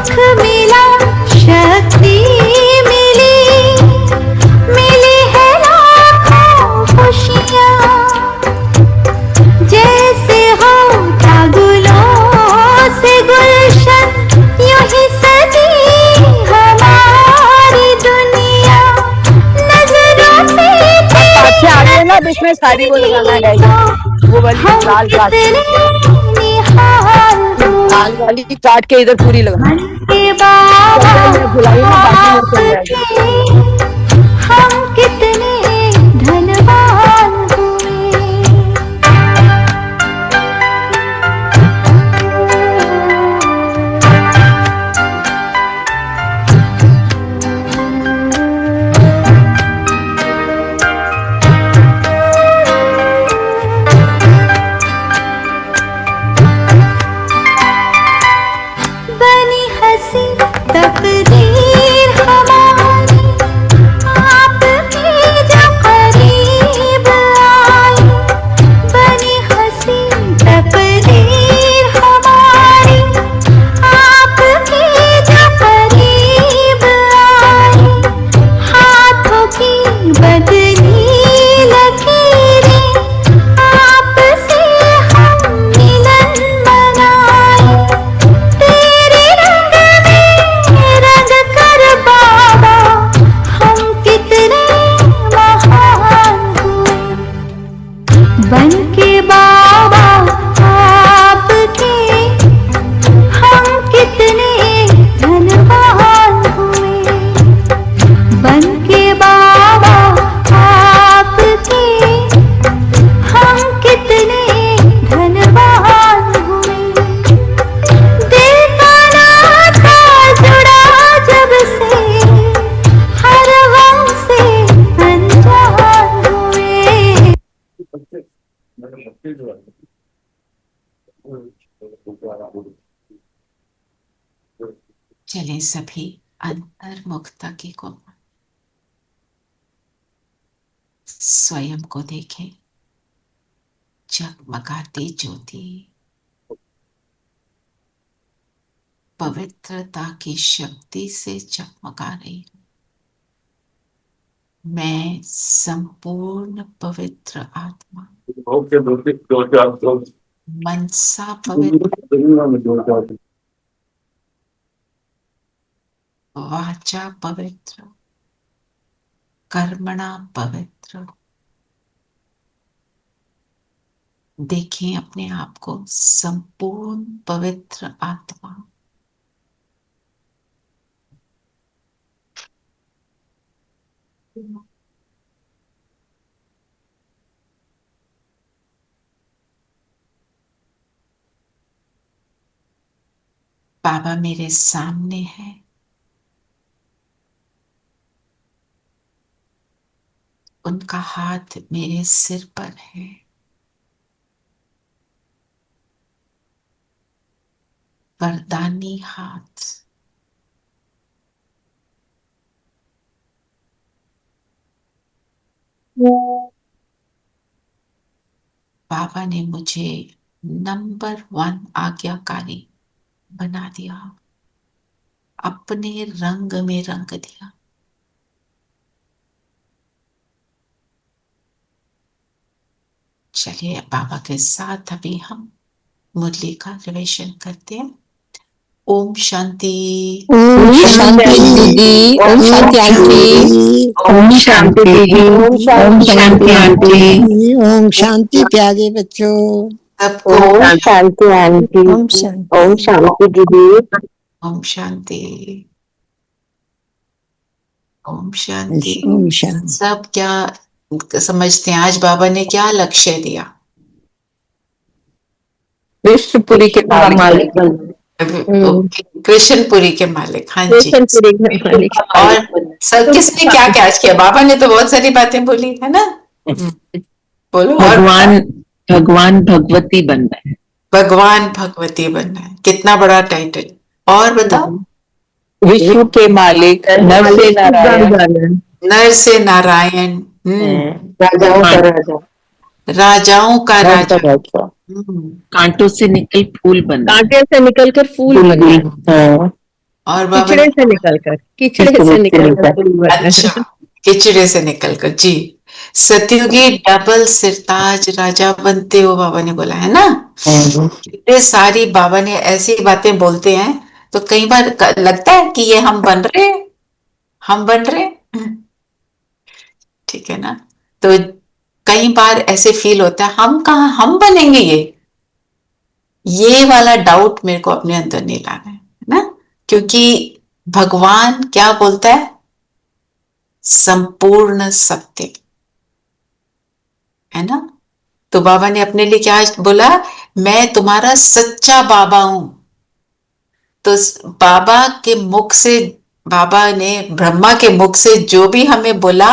सुख मिला, शक्ति मिली, मिली है लाखों खुशियाँ, जैसे होता गुलों से गुलशन, यूं ही सजी हमारी दुनिया, नजरों से पाछे आ गए ना, बीच में साड़ी वो लगाना है, वो वाली लाल काट, लाल वाली काट के इधर पूरी लगा के बाबा आपके हम कितने धनवान हुए। बनी हंसी तकदीर हमारी, आपके जो करीब आई, बनी हंसी तकदीर हमारी, आपके जो करीब आई, हाथों की बदली लकीरें, आपसे हम मिलन मनाए, तेरे रंग में रंग कर बाबा हम कितने महान हुए। बन के बाबा आपके हम कितने धनवान हुए। बन के बाबा आपके हम कितने धनवान हुए। दिल का नाता जुड़ा जब से, हर गम से अनजान हुए। चले सभी अंतर्मुखता की को स्वयं को देखें, जगमगाती ज्योति, पवित्रता की शक्ति से जगमगा रही हूं। मैं संपूर्ण पवित्र आत्मा, मनसा पवित्र, वाचा पवित्र, कर्मणा पवित्र। देखें अपने आप को संपूर्ण पवित्र आत्मा, बाबा मेरे सामने है, उनका हाथ मेरे सिर पर है। वरदानी हाथ, बाबा ने मुझे नंबर 1 आज्ञाकारी बना दिया, अपने रंग में रंग दिया। चलिए बाबा के साथ अभी हम मुरली का रिविजन करते हैं। ओम शांति, ओम शांति दीदी, ओम शांति आंटी, ओम शांति दीदी, ओम शांति आंटी, ओम शांति प्यारे बच्चों, सबको ओम शांति आंटी, ओम शांति, ओम शांति दीदी, ओम शांति, ओम शांति। ओम शांति। सब क्या समझते हैं आज बाबा ने क्या लक्ष्य दिया? विश्वपुरी के मालिक, कृष्णपुरी के मालिक। हाँ जी। कृष्णपुरी के मालिक। और सब किसने क्या क्या आज किया? बाबा ने तो बहुत सारी बातें बोली है ना, बोलो। भगवान भगवती बनना है, भगवान भगवती बनना है, कितना बड़ा टाइटल। और बताओ। विश्व के मालिक, नर से नारायण, नर से नारायण, राजाओं का राजा, राजाओं का राजा, कांटों से निकल फूल बनना, कांटे से निकल कर फूल बनना। और बाबा किचड़े से निकलकर, किचड़े से निकलकर। अच्छा, किचड़े से निकलकर, जी। सतयुगी डबल सिरताज राजा बनते हो, बाबा ने बोला है ना। कितने सारी बाबा ने ऐसी बातें बोलते हैं, तो कई बार लगता है कि ये हम बन रहे हैं, हम बन रहे हैं। ठीक है ना। तो कई बार ऐसे फील होता है, हम कहाँ हम बनेंगे ये वाला डाउट मेरे को अपने अंदर नहीं लाना है ना। क्योंकि भगवान क्या बोलता है, संपूर्ण सत्य, है ना। तो बाबा ने अपने लिए क्या बोला, मैं तुम्हारा सच्चा बाबा हूं। तो बाबा के मुख से, बाबा ने ब्रह्मा के मुख से जो भी हमें बोला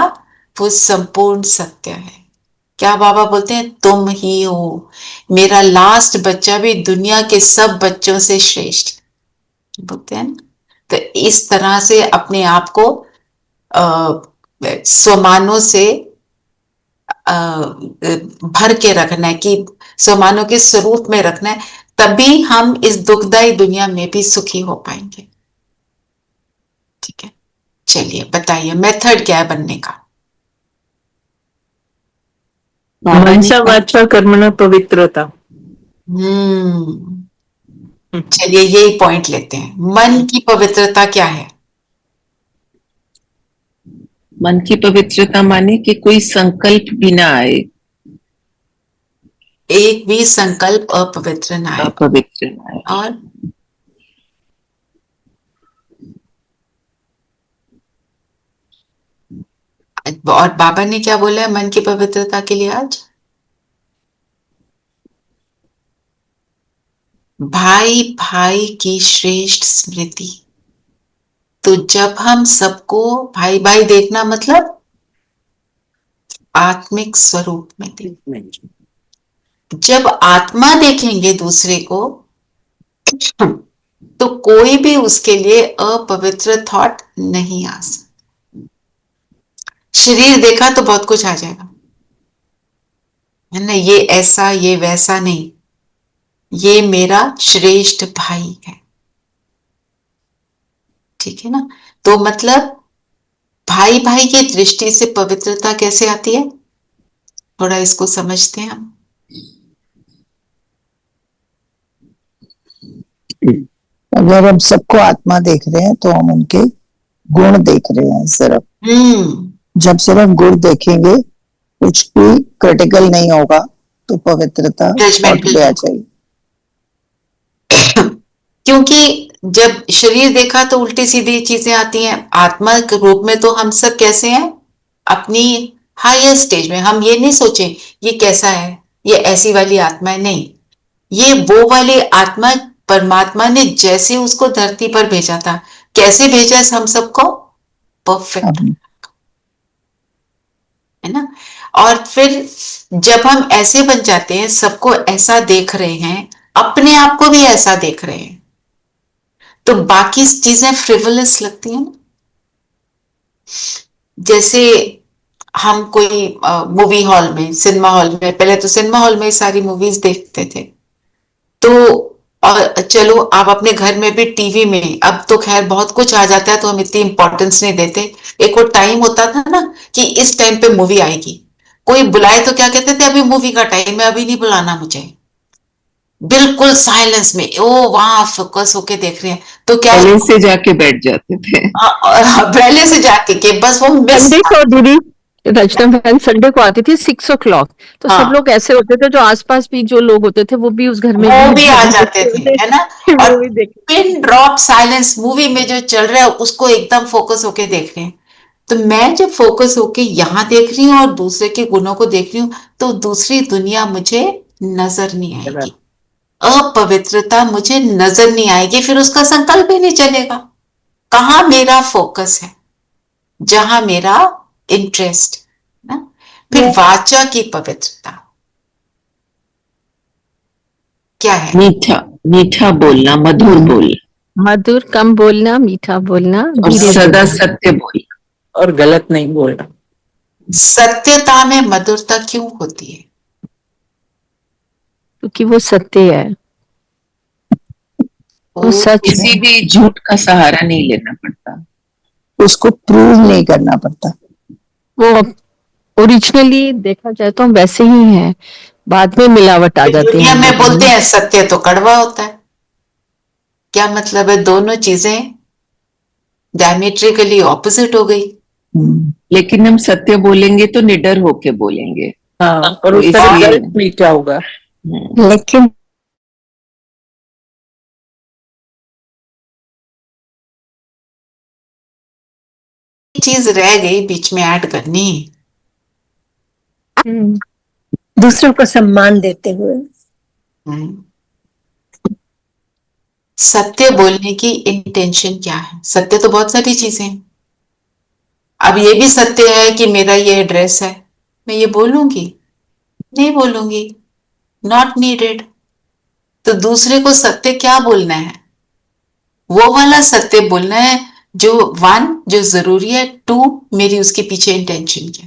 वो संपूर्ण सत्य है। क्या बाबा बोलते हैं, तुम ही हो, मेरा लास्ट बच्चा भी दुनिया के सब बच्चों से श्रेष्ठ, बोलते हैं। तो इस तरह से अपने आप को स्वमानों से भर के रखना है, कि स्वमानों के स्वरूप में रखना है, तभी हम इस दुखदाई दुनिया में भी सुखी हो पाएंगे। ठीक है, चलिए बताइए मेथड क्या है बनने का। मनसा वाचा कर्मणा पवित्रता। चलिए यही पॉइंट लेते हैं, मन की पवित्रता क्या है। मन की पवित्रता माने कि कोई संकल्प भी ना आए, एक भी संकल्प अपवित्र ना आए। अपवित्र ना आए। और बाबा ने क्या बोला है मन की पवित्रता के लिए आज, भाई भाई की श्रेष्ठ स्मृति। तो जब हम सबको भाई भाई देखना, मतलब आत्मिक स्वरूप में देखना। जब आत्मा देखेंगे दूसरे को, तो कोई भी उसके लिए अपवित्र थॉट नहीं आ सकता। शरीर देखा तो बहुत कुछ आ जाएगा, है ना, ये ऐसा ये वैसा नहीं, ये मेरा श्रेष्ठ भाई है। ठीक है ना। तो मतलब भाई भाई की दृष्टि से पवित्रता कैसे आती है, थोड़ा इसको समझते हैं हम। अगर हम सबको आत्मा देख रहे हैं तो हम उनके गुण देख रहे हैं सिर्फ। जब सिर्फ गुण देखेंगे, कुछ भी क्रिटिकल नहीं होगा, तो पवित्रता हट गया चाहिए। क्योंकि जब शरीर देखा तो उल्टी सीधी चीजें आती हैं, आत्मा के रूप में तो हम सब कैसे हैं, अपनी हायर स्टेज में। हम ये नहीं सोचे ये कैसा है, ये ऐसी वाली आत्मा है, नहीं, ये वो वाली आत्मा परमात्मा ने जैसे उसको धरती पर भेजा था, कैसे भेजा हम सबको, परफेक्ट, है ना। और फिर जब हम ऐसे बन जाते हैं, सबको ऐसा देख रहे हैं, अपने आप को भी ऐसा देख रहे हैं, तो बाकी चीजें फ्रिवलस लगती हैं। जैसे हम कोई मूवी हॉल में, सिनेमा हॉल में, पहले तो सिनेमा हॉल में सारी मूवीज देखते थे, तो और चलो आप अपने घर में भी टीवी में, अब तो खैर बहुत कुछ आ जाता है तो हम इतनी इंपॉर्टेंस नहीं देते। एक वो टाइम होता था ना कि इस टाइम पे मूवी आएगी, कोई बुलाए तो क्या कहते थे, अभी मूवी का टाइम है, अभी नहीं बुलाना मुझे, बिल्कुल साइलेंस में, ओ वहां फोकस होके देख रहे हैं, तो क्या पहले से जाके बैठ जाते थे। पहले से जाके के बस वो मिस। संडे को दीदी, रचना बहन संडे को आती थी 6 o'clock, तो सब लोग ऐसे होते थे, जो आसपास भी जो लोग होते थे वो भी उस घर में वो भी आ जाते थे, है ना। और मूवी देख, पिन ड्रॉप साइलेंस, मूवी में जो चल रहा है उसको एकदम फोकस होके देख रहे हैं। तो मैं जब फोकस होके यहाँ देख रही हूँ और दूसरे के गुणों को देख रही हूँ, तो दूसरी दुनिया मुझे नजर नहीं आएगी, अपवित्रता मुझे नजर नहीं आएगी, फिर उसका संकल्प ही नहीं चलेगा। कहाँ मेरा फोकस है, जहां मेरा इंटरेस्ट ना। फिर वाचा की पवित्रता क्या है, मीठा मीठा बोलना, मधुर बोलना, मधुर कम बोलना, मीठा बोलना, और धीरे सदा बोलना। सत्य बोलना और गलत नहीं बोलना। सत्यता में मधुरता क्यों होती है, क्योंकि वो सत्य है। वो सच किसी है। भी झूठ का सहारा नहीं लेना पड़ता, उसको प्रूव नहीं करना पड़ता। वो ओरिजिनली देखा जाए तो हम वैसे ही हैं, बाद में मिलावट आ जाती दुनिया है हम में लोगों बोलते में। हैं सत्य तो कड़वा होता है। क्या मतलब है, दोनों चीजें डायमेट्रिकली ऑपोजिट हो गई। लेकिन हम सत्य बोलेंगे तो निडर होके बोलेंगे। हाँ, और तो उसका इसलिए रिजल्ट मीठा होगा। लेकिन चीज रह गई बीच में ऐड करनी, दूसरों को सम्मान देते हुए। सत्य बोलने की इंटेंशन क्या है। सत्य तो बहुत सारी चीजें हैं। अब ये भी सत्य है कि मेरा ये एड्रेस है, मैं ये बोलूंगी? नहीं बोलूंगी, नॉट नीडेड। तो दूसरे को सत्य क्या बोलना है, वो वाला सत्य बोलना है जो वन, जो जरूरी है, टू, मेरी उसके पीछे इंटेंशन क्या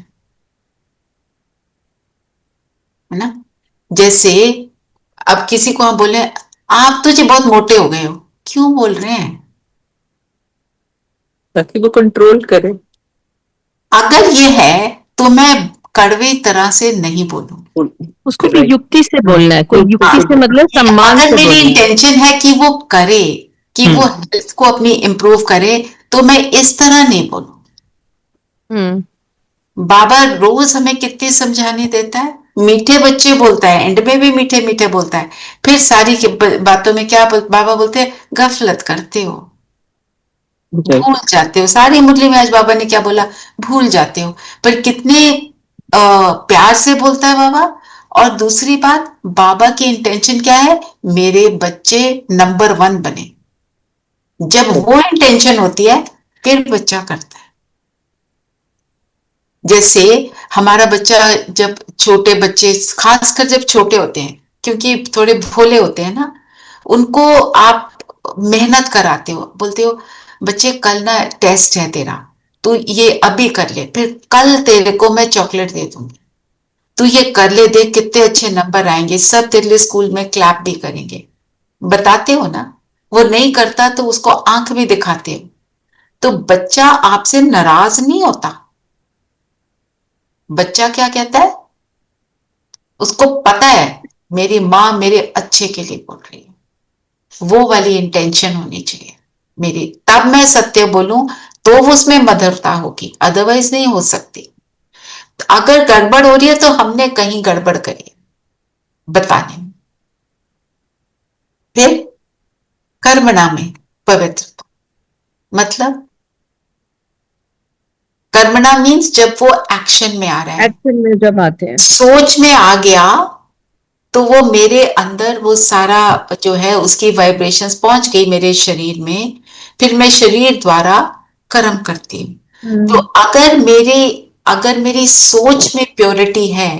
है ना। जैसे अब किसी को हम बोले आप तुझे बहुत मोटे हो गए हो, क्यों बोल रहे हैं? ताकि वो कंट्रोल करे। अगर ये है तो मैं कड़वे तरह से नहीं बोलूं। उसको भी युक्ति से बोलना है, कोई युक्ति से मतलब सम्मान अगर से मेरी बोलना है। इंटेंशन है कि वो करे, कि वो हेल्थ को अपनी इंप्रूव करे, तो मैं इस तरह नहीं बोलूं। बाबा रोज हमें कितनी समझाने देता है, मीठे बच्चे बोलता है, एंड में भी मीठे मीठे बोलता है, फिर सारी बातों में क्या बाबा बोलते हैं, गफलत करते हो, भूल जाते हो। सारी मुरली में आज बाबा ने क्या बोला, भूल जाते हो। पर कितने प्यार से बोलता है बाबा। और दूसरी बात, बाबा की इंटेंशन क्या है, मेरे बच्चे नंबर 1 बने। जब वो इंटेंशन होती है फिर बच्चा करता है। जैसे हमारा बच्चा, जब छोटे बच्चे, खासकर जब छोटे होते हैं, क्योंकि थोड़े भोले होते हैं ना, उनको आप मेहनत कराते हो, बोलते हो बच्चे कल ना टेस्ट है तेरा, तू ये अभी कर ले, फिर कल तेरे को मैं चॉकलेट दे दूंगी, तू ये कर ले, देख कितने अच्छे नंबर आएंगे, सब तेरे लिए स्कूल में क्लैप भी करेंगे। बताते हो ना। वो नहीं करता तो उसको आंख भी दिखाते हो। तो बच्चा आपसे नाराज नहीं होता। बच्चा क्या कहता है, उसको पता है मेरी माँ मेरे अच्छे के लिए बोल रही है। वो वाली इंटेंशन होनी चाहिए मेरी, तब मैं सत्य बोलूं तो उसमें मधुरता होगी, अदरवाइज नहीं हो सकती। अगर गड़बड़ हो रही है तो हमने कहीं गड़बड़ करी है बताने में। फिर कर्मणा में पवित्रता, मतलब कर्मणा मीन्स जब वो एक्शन में आ रहा है, एक्शन में जब आते हैं, सोच में आ गया, तो वो मेरे अंदर वो सारा जो है उसकी वाइब्रेशंस पहुंच गई मेरे शरीर में, फिर मैं शरीर द्वारा कर्म करती हूँ। तो अगर मेरी सोच में प्योरिटी है,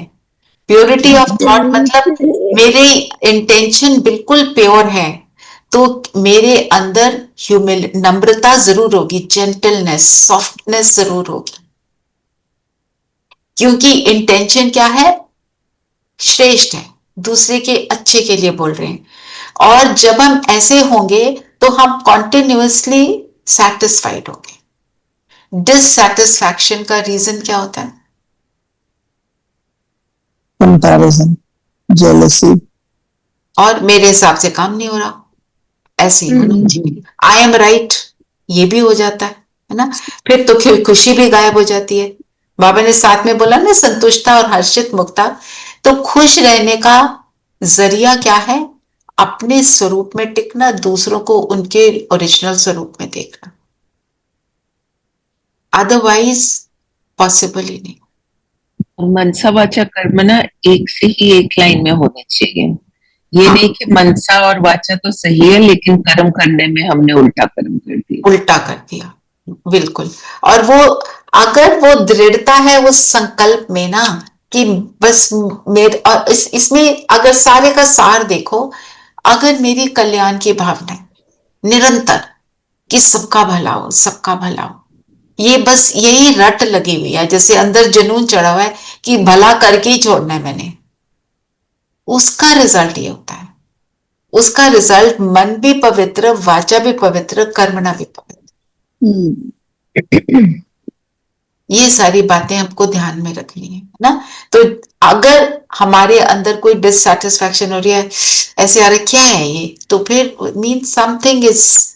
प्योरिटी ऑफ थॉट मतलब मेरी इंटेंशन बिल्कुल प्योर है, तो मेरे अंदर नम्रता जरूर होगी, जेंटलनेस, सॉफ्टनेस जरूर होगी, क्योंकि इंटेंशन क्या है, श्रेष्ठ है, दूसरे के अच्छे के लिए बोल रहे हैं। और जब हम ऐसे होंगे तो हम कॉन्टिन्यूअसली सेटिस्फाइड होंगे। डिससेटिस्फैक्शन का रीजन क्या होता है, कंपैरिजन, जेलसी, और मेरे हिसाब से काम नहीं हो रहा, ऐसे ही होना चाहिए, आई एम राइट, ये भी हो जाता है ना। फिर तो खुशी भी गायब हो जाती है। बाबा ने साथ में बोला ना, संतुष्टता और हर्षित मुक्ता। तो खुश रहने का जरिया क्या है, अपने स्वरूप में टिकना, दूसरों को उनके ओरिजिनल स्वरूप में देखना, अदरवाइज पॉसिबल ही नहीं। मनसा वाचा कर्मणा एक से ही एक लाइन में होने चाहिए। ये नहीं कि मनसा और वाचा तो सही है लेकिन कर्म करने में हमने उल्टा कर्म कर दिया। उल्टा कर दिया, बिल्कुल। और वो अगर वो दृढ़ता है उस संकल्प में ना, कि बस मेरे, और इसमें अगर सारे का सार देखो, अगर मेरी कल्याण की भावना है निरंतर, कि सबका भला हो, सबका भला हो, ये बस यही रट लगी हुई है, जैसे अंदर जुनून चढ़ा हुआ है कि भला करके ही छोड़ना है मैंने, उसका रिजल्ट ये होता है। उसका रिजल्ट मन भी पवित्र, वाचा भी पवित्र, कर्मणा भी पवित्र। ये सारी बातें हमको ध्यान में रखनी है ना। तो अगर हमारे अंदर कोई डिससैटिस्फैक्शन हो रही है, ऐसे आ रहा क्या है ये, तो फिर mean something is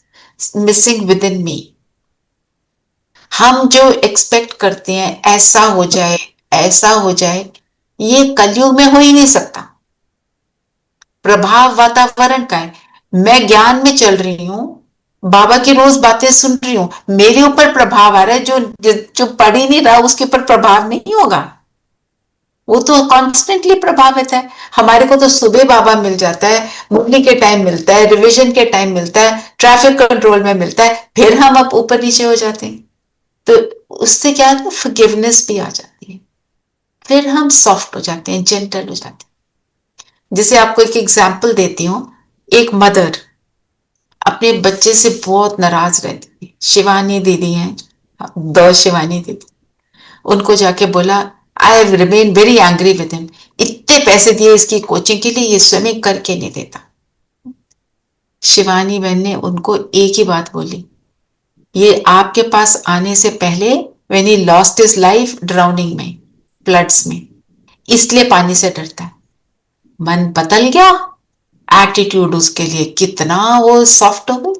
missing within me. हम जो एक्सपेक्ट करते हैं ऐसा हो जाए, ऐसा हो जाए, ये कलयुग में हो ही नहीं सकता। प्रभाव वातावरण का है। मैं ज्ञान में चल रही हूं, बाबा की रोज बातें सुन रही हूं, मेरे ऊपर प्रभाव आ रहा है, जो पढ़ ही नहीं रहा उसके ऊपर प्रभाव नहीं होगा, वो तो कॉन्स्टेंटली प्रभावित है। हमारे को तो सुबह बाबा मिल जाता है, मुरली के टाइम मिलता है, रिवीजन के टाइम मिलता है, ट्रैफिक कंट्रोल में मिलता है, फिर हम अब ऊपर नीचे हो जाते हैं। तो उससे क्या है, फॉरगिवनेस भी आ जाती है, फिर हम सॉफ्ट हो जाते हैं, जेंटल हो जाते हैं। जैसे आपको एक एग्जाम्पल देती हूँ, एक मदर अपने बच्चे से बहुत नाराज रहती थी। शिवानी दीदी हैं, दो शिवानी दीदी, उनको जाके बोला I have remain very angry with him, इतने पैसे दिए इसकी कोचिंग के लिए, ये स्विमिंग करके नहीं देता। शिवानी बहन ने उनको एक ही बात बोली, ये आपके पास आने से पहले when he lost his life drowning में, फ्लड्स में, इसलिए पानी से डरता है। मन बदल गया, एटीट्यूड उसके लिए कितना वो सॉफ्ट हो गई।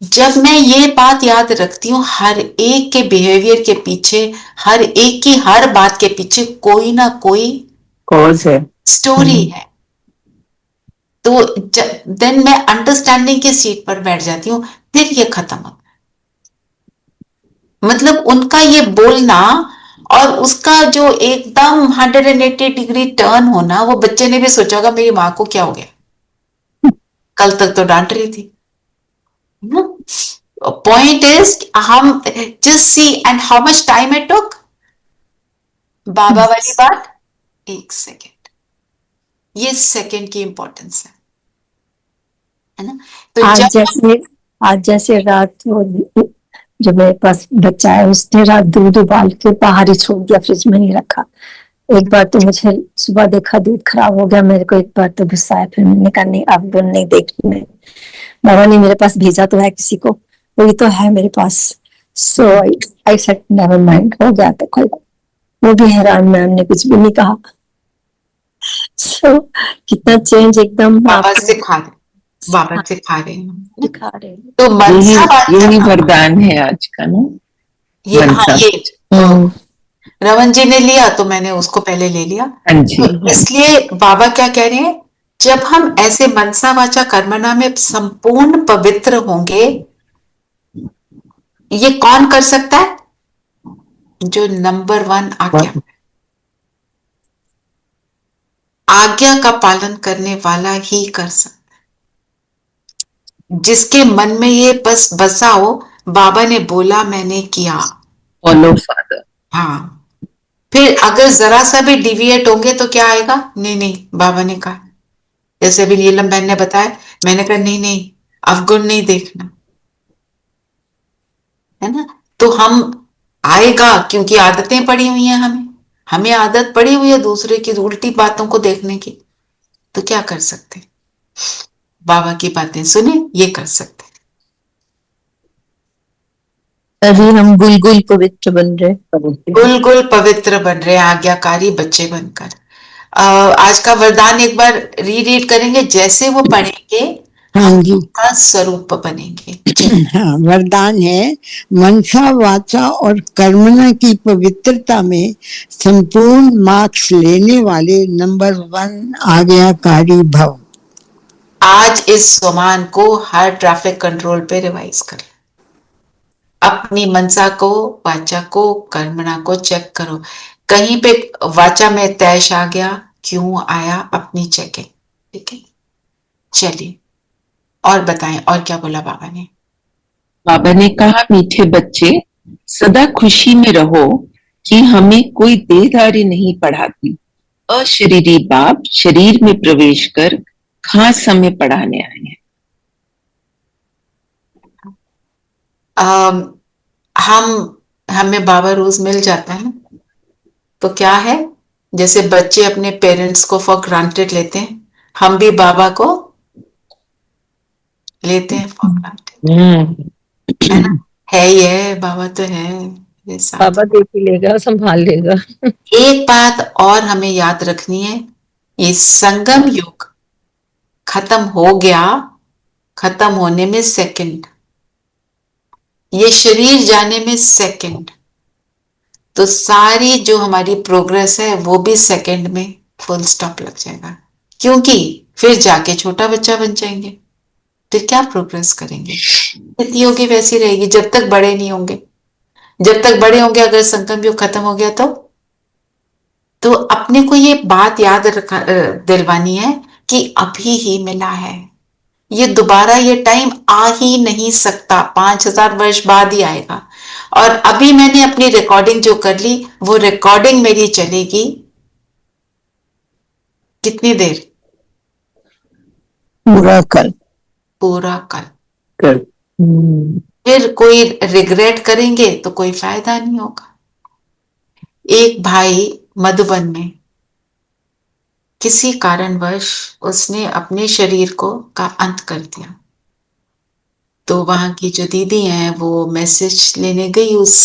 जब मैं ये बात याद रखती हूँ, हर एक के बिहेवियर के पीछे, हर एक की हर बात के पीछे कोई ना कोई कॉज है, स्टोरी है, तो देन मैं अंडरस्टैंडिंग की सीट पर बैठ जाती हूँ, फिर ये खत्म होता है। मतलब उनका ये बोलना और उसका जो एकदम 180 डिग्री टर्न होना, वो बच्चे ने भी सोचा होगा मेरी माँ को क्या हो गया, कल तक तो डांट रही थी। पॉइंट इज हम just see and how much time it took. बाबा वाली बात, 1 सेकेंड, ये सेकेंड की इंपॉर्टेंस है ना। तो आज जैसे रात वो जो मेरे पास बच्चा है, उसने रात दूध उबाल के बाहर ही छोड़ दिया, फ्रिज में नहीं रखा। एक बार तो मुझे सुबह देखा दूध खराब हो गया, मेरे को एक बार तो गुस्सा आया, फिर मैंने कहा नहीं अब दूध नहीं देखने, बाबा ने मेरे पास भेजा तो है किसी को, वही तो है मेरे पास। सो आई सेड नेवर माइंड, हो गया तो कोई, वो भी हैरान, मैम ने कुछ भी नहीं कहा। सो कितना चेंज एकदम बाबा सिखा रहे, बाबा सिखा रहे हैं, दिखा रहे हैं। तो यही वरदान है आज का ना। ये हाँ, ये रमन जी ने लिया तो मैंने उसको पहले ले लिया। हाँ जी, तो इसलिए बाबा क्या कह रहे हैं, जब हम ऐसे मनसा वाचा कर्मणा में संपूर्ण पवित्र होंगे, ये कौन कर सकता है, जो नंबर 1 आज्ञा का पालन करने वाला ही कर सकता है। जिसके मन में ये बस बसा हो, बाबा ने बोला मैंने किया, फॉलो फादर। हाँ, फिर अगर जरा सा भी डिविएट होंगे तो क्या आएगा, नहीं नहीं बाबा ने कहा, जैसे अभी नीलम बहन ने बताया, मैंने कहा नहीं नहीं अवगुण नहीं देखना, है ना। तो हम आएगा क्योंकि आदतें पड़ी हुई हैं, हमें आदत पड़ी हुई है दूसरे की उल्टी बातों को देखने की, तो क्या कर सकते, बाबा की बातें सुने, ये कर सकते। अभी हम गुलगुल पवित्र बन रहे, गुल पवित्र बन रहे, आज्ञाकारी बच्चे बनकर। आज का वरदान एक बार रीड करेंगे, जैसे वो पढ़ेंगे हाँ जी, का स्वरूप बनेंगे। हाँ, वरदान है, मनसा वाचा और कर्मणा की पवित्रता में संपूर्ण मार्क्स लेने वाले नंबर 1 आज्ञाकारी भव। आज इस सोमान को हर ट्रैफिक कंट्रोल पे रिवाइज करें, अपनी मनसा को, वाचा को, कर्मणा को चेक करो, कहीं पे वाचा में तैश आ गया, क्यों आया, अपनी चेकिंग, ठीक है। चलिए और बताएं, और क्या बोला बाबा ने। बाबा ने कहा, मीठे बच्चे सदा खुशी में रहो कि हमें कोई देहधारी नहीं पढ़ाती, अशरीरी बाप शरीर में प्रवेश कर खास हमें पढ़ाने आए हैं। हमें बाबा रोज मिल जाता है, तो क्या है, जैसे बच्चे अपने पेरेंट्स को फॉर ग्रांटेड लेते हैं, हम भी बाबा को लेते हैं for granted, है ना? है ही है, बाबा तो है मेरे साथ। बाबा देख ही लेगा, संभाल लेगा। एक बात और हमें याद रखनी है, ये संगम युग खत्म हो गया, खत्म होने में सेकंड, ये शरीर जाने में सेकंड, तो सारी जो हमारी प्रोग्रेस है वो भी सेकंड में फुल स्टॉप लग जाएगा, क्योंकि फिर जाके छोटा बच्चा बन जाएंगे, फिर क्या प्रोग्रेस करेंगे? स्थितियों की वैसी रहेगी जब तक बड़े नहीं होंगे। जब तक बड़े होंगे, अगर संगम युग खत्म हो गया तो अपने को ये बात याद दिलवानी है कि अभी ही मिला है, ये दोबारा ये टाइम आ ही नहीं सकता, 5000 वर्ष बाद ही आएगा। और अभी मैंने अपनी रिकॉर्डिंग जो कर ली, वो रिकॉर्डिंग मेरी चलेगी कितनी देर? पूरा कल। पूरा कल। कर फिर कोई रिग्रेट करेंगे तो कोई फायदा नहीं होगा। एक भाई मधुबन में किसी कारणवश उसने अपने शरीर का अंत कर दिया, तो वहां की जो दीदी हैं वो मैसेज लेने गई उस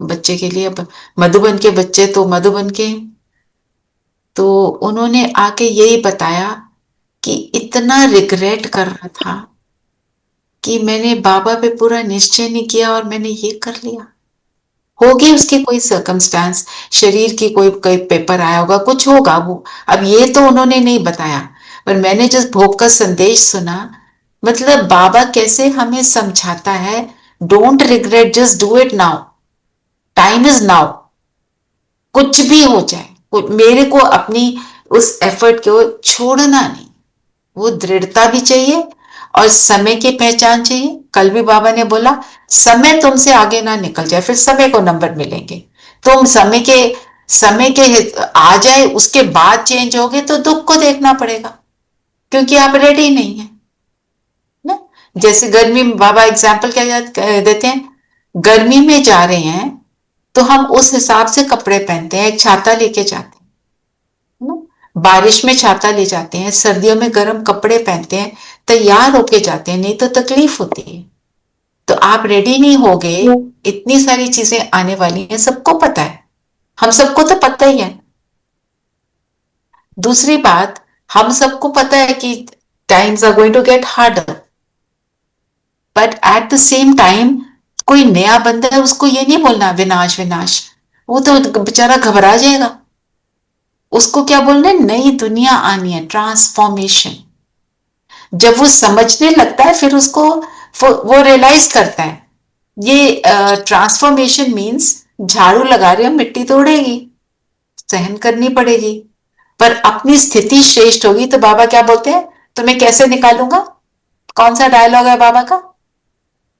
बच्चे के लिए। अब मधुबन के बच्चे तो मधुबन के, तो उन्होंने आके यही बताया कि इतना रिग्रेट कर रहा था कि मैंने बाबा पे पूरा निश्चय नहीं किया और मैंने ये कर लिया। होगी उसकी कोई सर्कमस्टांस, शरीर की कोई पेपर आया होगा, कुछ होगा वो, अब ये तो उन्होंने नहीं बताया, पर मैंने जिस भोग का संदेश सुना, मतलब बाबा कैसे हमें समझाता है, don't regret, just do it now, time is now. कुछ भी हो जाए, मेरे को अपनी उस एफर्ट को छोड़ना नहीं, वो दृढ़ता भी चाहिए और समय की पहचान चाहिए। कल भी बाबा ने बोला, समय तुमसे आगे ना निकल जाए, फिर समय को नंबर मिलेंगे। तुम समय के आ जाए, उसके बाद चेंज होगे तो दुख को देखना पड़ेगा, क्योंकि आप रेडी नहीं है ना। जैसे गर्मी में बाबा एग्जाम्पल क्या देते हैं, गर्मी में जा रहे हैं तो हम उस हिसाब से कपड़े पहनते हैं, एक छाता लेके जाते हैं ना, बारिश में छाता ले जाते हैं, सर्दियों में गर्म कपड़े पहनते हैं, तैयार होके जाते हैं, नहीं तो तकलीफ होती है। तो आप रेडी नहीं होगे, इतनी सारी चीजें आने वाली हैं, सबको पता है, हम सबको तो पता ही है। दूसरी बात, हम सबको पता है कि times are going to get harder, but at the same time कोई नया बंदा है, उसको ये नहीं बोलना विनाश विनाश, वो तो बेचारा घबरा जाएगा। उसको क्या बोलना है, नई दुनिया आनी है, ट्रांसफॉर्मेशन। जब वो समझने लगता है, फिर उसको वो रियलाइज करता है, ये ट्रांसफॉर्मेशन मीन्स झाड़ू लगा रहे हो, मिट्टी तोड़ेगी, सहन करनी पड़ेगी, पर अपनी स्थिति श्रेष्ठ होगी। तो बाबा क्या बोलते हैं, तुम्हें कैसे निकालूंगा? कौन सा डायलॉग है बाबा का?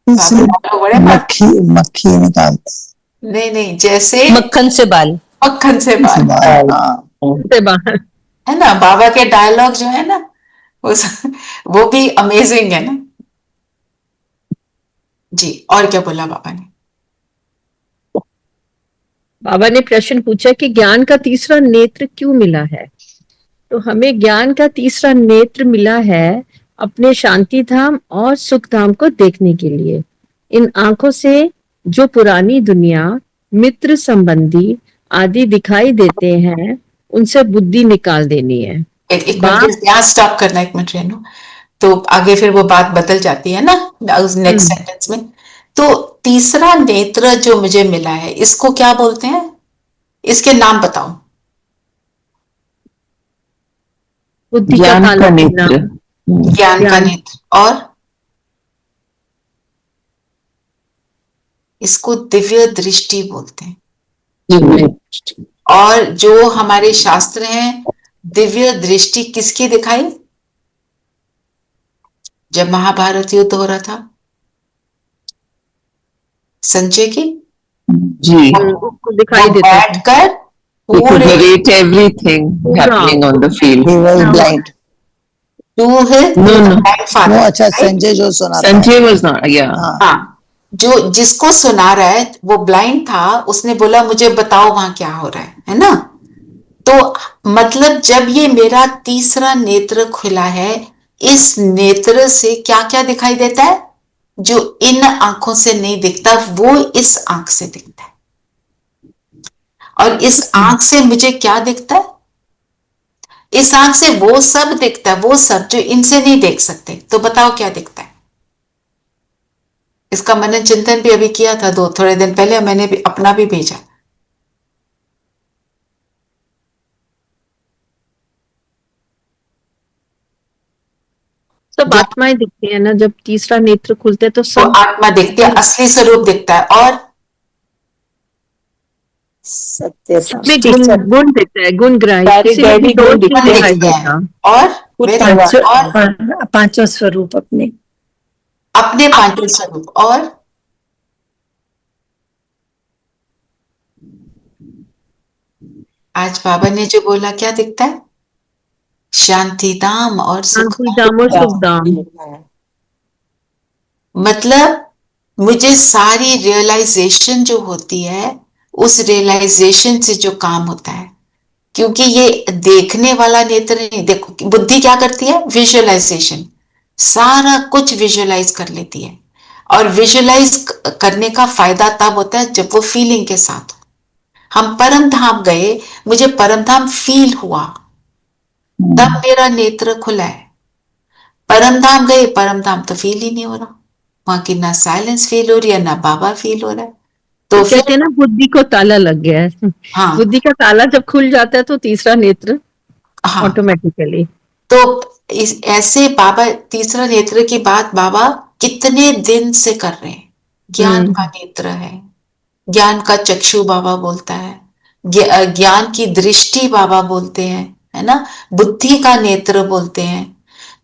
मक्खी मक्खी निकालते, नहीं, जैसे मक्खन से बाल, मक्खन से बाल, हाँ, से बाहर है ना। बाबा के डायलॉग जो है ना, वो भी अमेजिंग है ना जी। और क्या बोला बाबा ने? बाबा ने प्रश्न पूछा कि ज्ञान का तीसरा नेत्र क्यों मिला है? तो हमें ज्ञान का तीसरा नेत्र मिला है अपने शांति धाम और सुख धाम को देखने के लिए। इन आंखों से जो पुरानी दुनिया, मित्र संबंधी आदि दिखाई देते हैं, उनसे बुद्धि निकाल देनी है। एक मिनट यहाँ स्टॉप करना, एक मिनट रेनू, तो आगे फिर वो बात बदल जाती है ना उस नेक्स्ट सेंटेंस में। तो तीसरा नेत्र जो मुझे मिला है, इसको क्या बोलते हैं? इसके नाम बताओ। बुद्धि का ज्ञान का काला नेत्र, ज्ञान का नेत्र, और इसको दिव्य दृष्टि बोलते हैं। और जो हमारे शास्त्र हैं, दिव्य दृष्टि किसकी दिखाई? जब महाभारत युद्ध हो रहा था, संजय की जी, उसको दिखाई देता है। बैठकर he could पूरे narrate everything happening on the field. he was blind. To his No. वो अच्छा संजय जो सुना था, Sanjay was not, yeah. हाँ, हाँ, जो जिसको सुना रहा है वो ब्लाइंड था, उसने बोला मुझे बताओ वहां क्या हो रहा है ना। तो मतलब जब ये मेरा तीसरा नेत्र खुला है, इस नेत्र से क्या क्या दिखाई देता है? जो इन आंखों से नहीं दिखता वो इस आंख से दिखता है। और इस आंख से मुझे क्या दिखता है? इस आंख से वो सब दिखता है, वो सब जो इनसे नहीं देख सकते। तो बताओ क्या दिखता है? इसका मनन चिंतन भी अभी किया था थोड़े दिन पहले, मैंने भी अपना भी भेजा। सब आत्माएं दिखती है ना, जब तीसरा नेत्र खुलते तो तो सब आत्मा दिखती है, असली स्वरूप दिखता है। और सत्य में गुण गुण दिखता है, गुण ग्राही, सारे किसी में भी दैवी दोष गुण नहीं दिखते दिखाई हैं। देता। और पांचों स्वरूप अपने पांचों स्वरूप। और आज बाबा ने जो बोला, क्या दिखता है? शांति धाम और सुख शांति धाम और सुख धाम। मतलब मुझे सारी रियलाइजेशन जो होती है, उस रियलाइजेशन से जो काम होता है, क्योंकि ये देखने वाला नेत्र नहीं। देखो बुद्धि क्या करती है? विजुअलाइजेशन, सारा कुछ विजुअलाइज कर लेती है। और विजुअलाइज करने का फायदा तब होता है जब वो फीलिंग के साथ हो। हम परम धाम गए, मुझे परम धाम फील हुआ, तब मेरा नेत्र खुला है। परम धाम गए, परम धाम तो फील ही नहीं हो रहा, वहां की ना साइलेंस फील हो रही है, ना बाबा फील हो रहा है। तो कहते फिर हैं ना, बुद्धि को ताला लग गया है। हाँ, बुद्धि का ताला जब खुल जाता है तो तीसरा नेत्र हाँ, ऑटोमेटिकली। तो इस ऐसे बाबा तीसरा नेत्र की बात बाबा कितने दिन से कर रहे हैं। ज्ञान का नेत्र है, ज्ञान का चक्षु बाबा बोलता है, ज्ञान की दृष्टि बाबा बोलते हैं, है ना, बुद्धि का नेत्र बोलते हैं।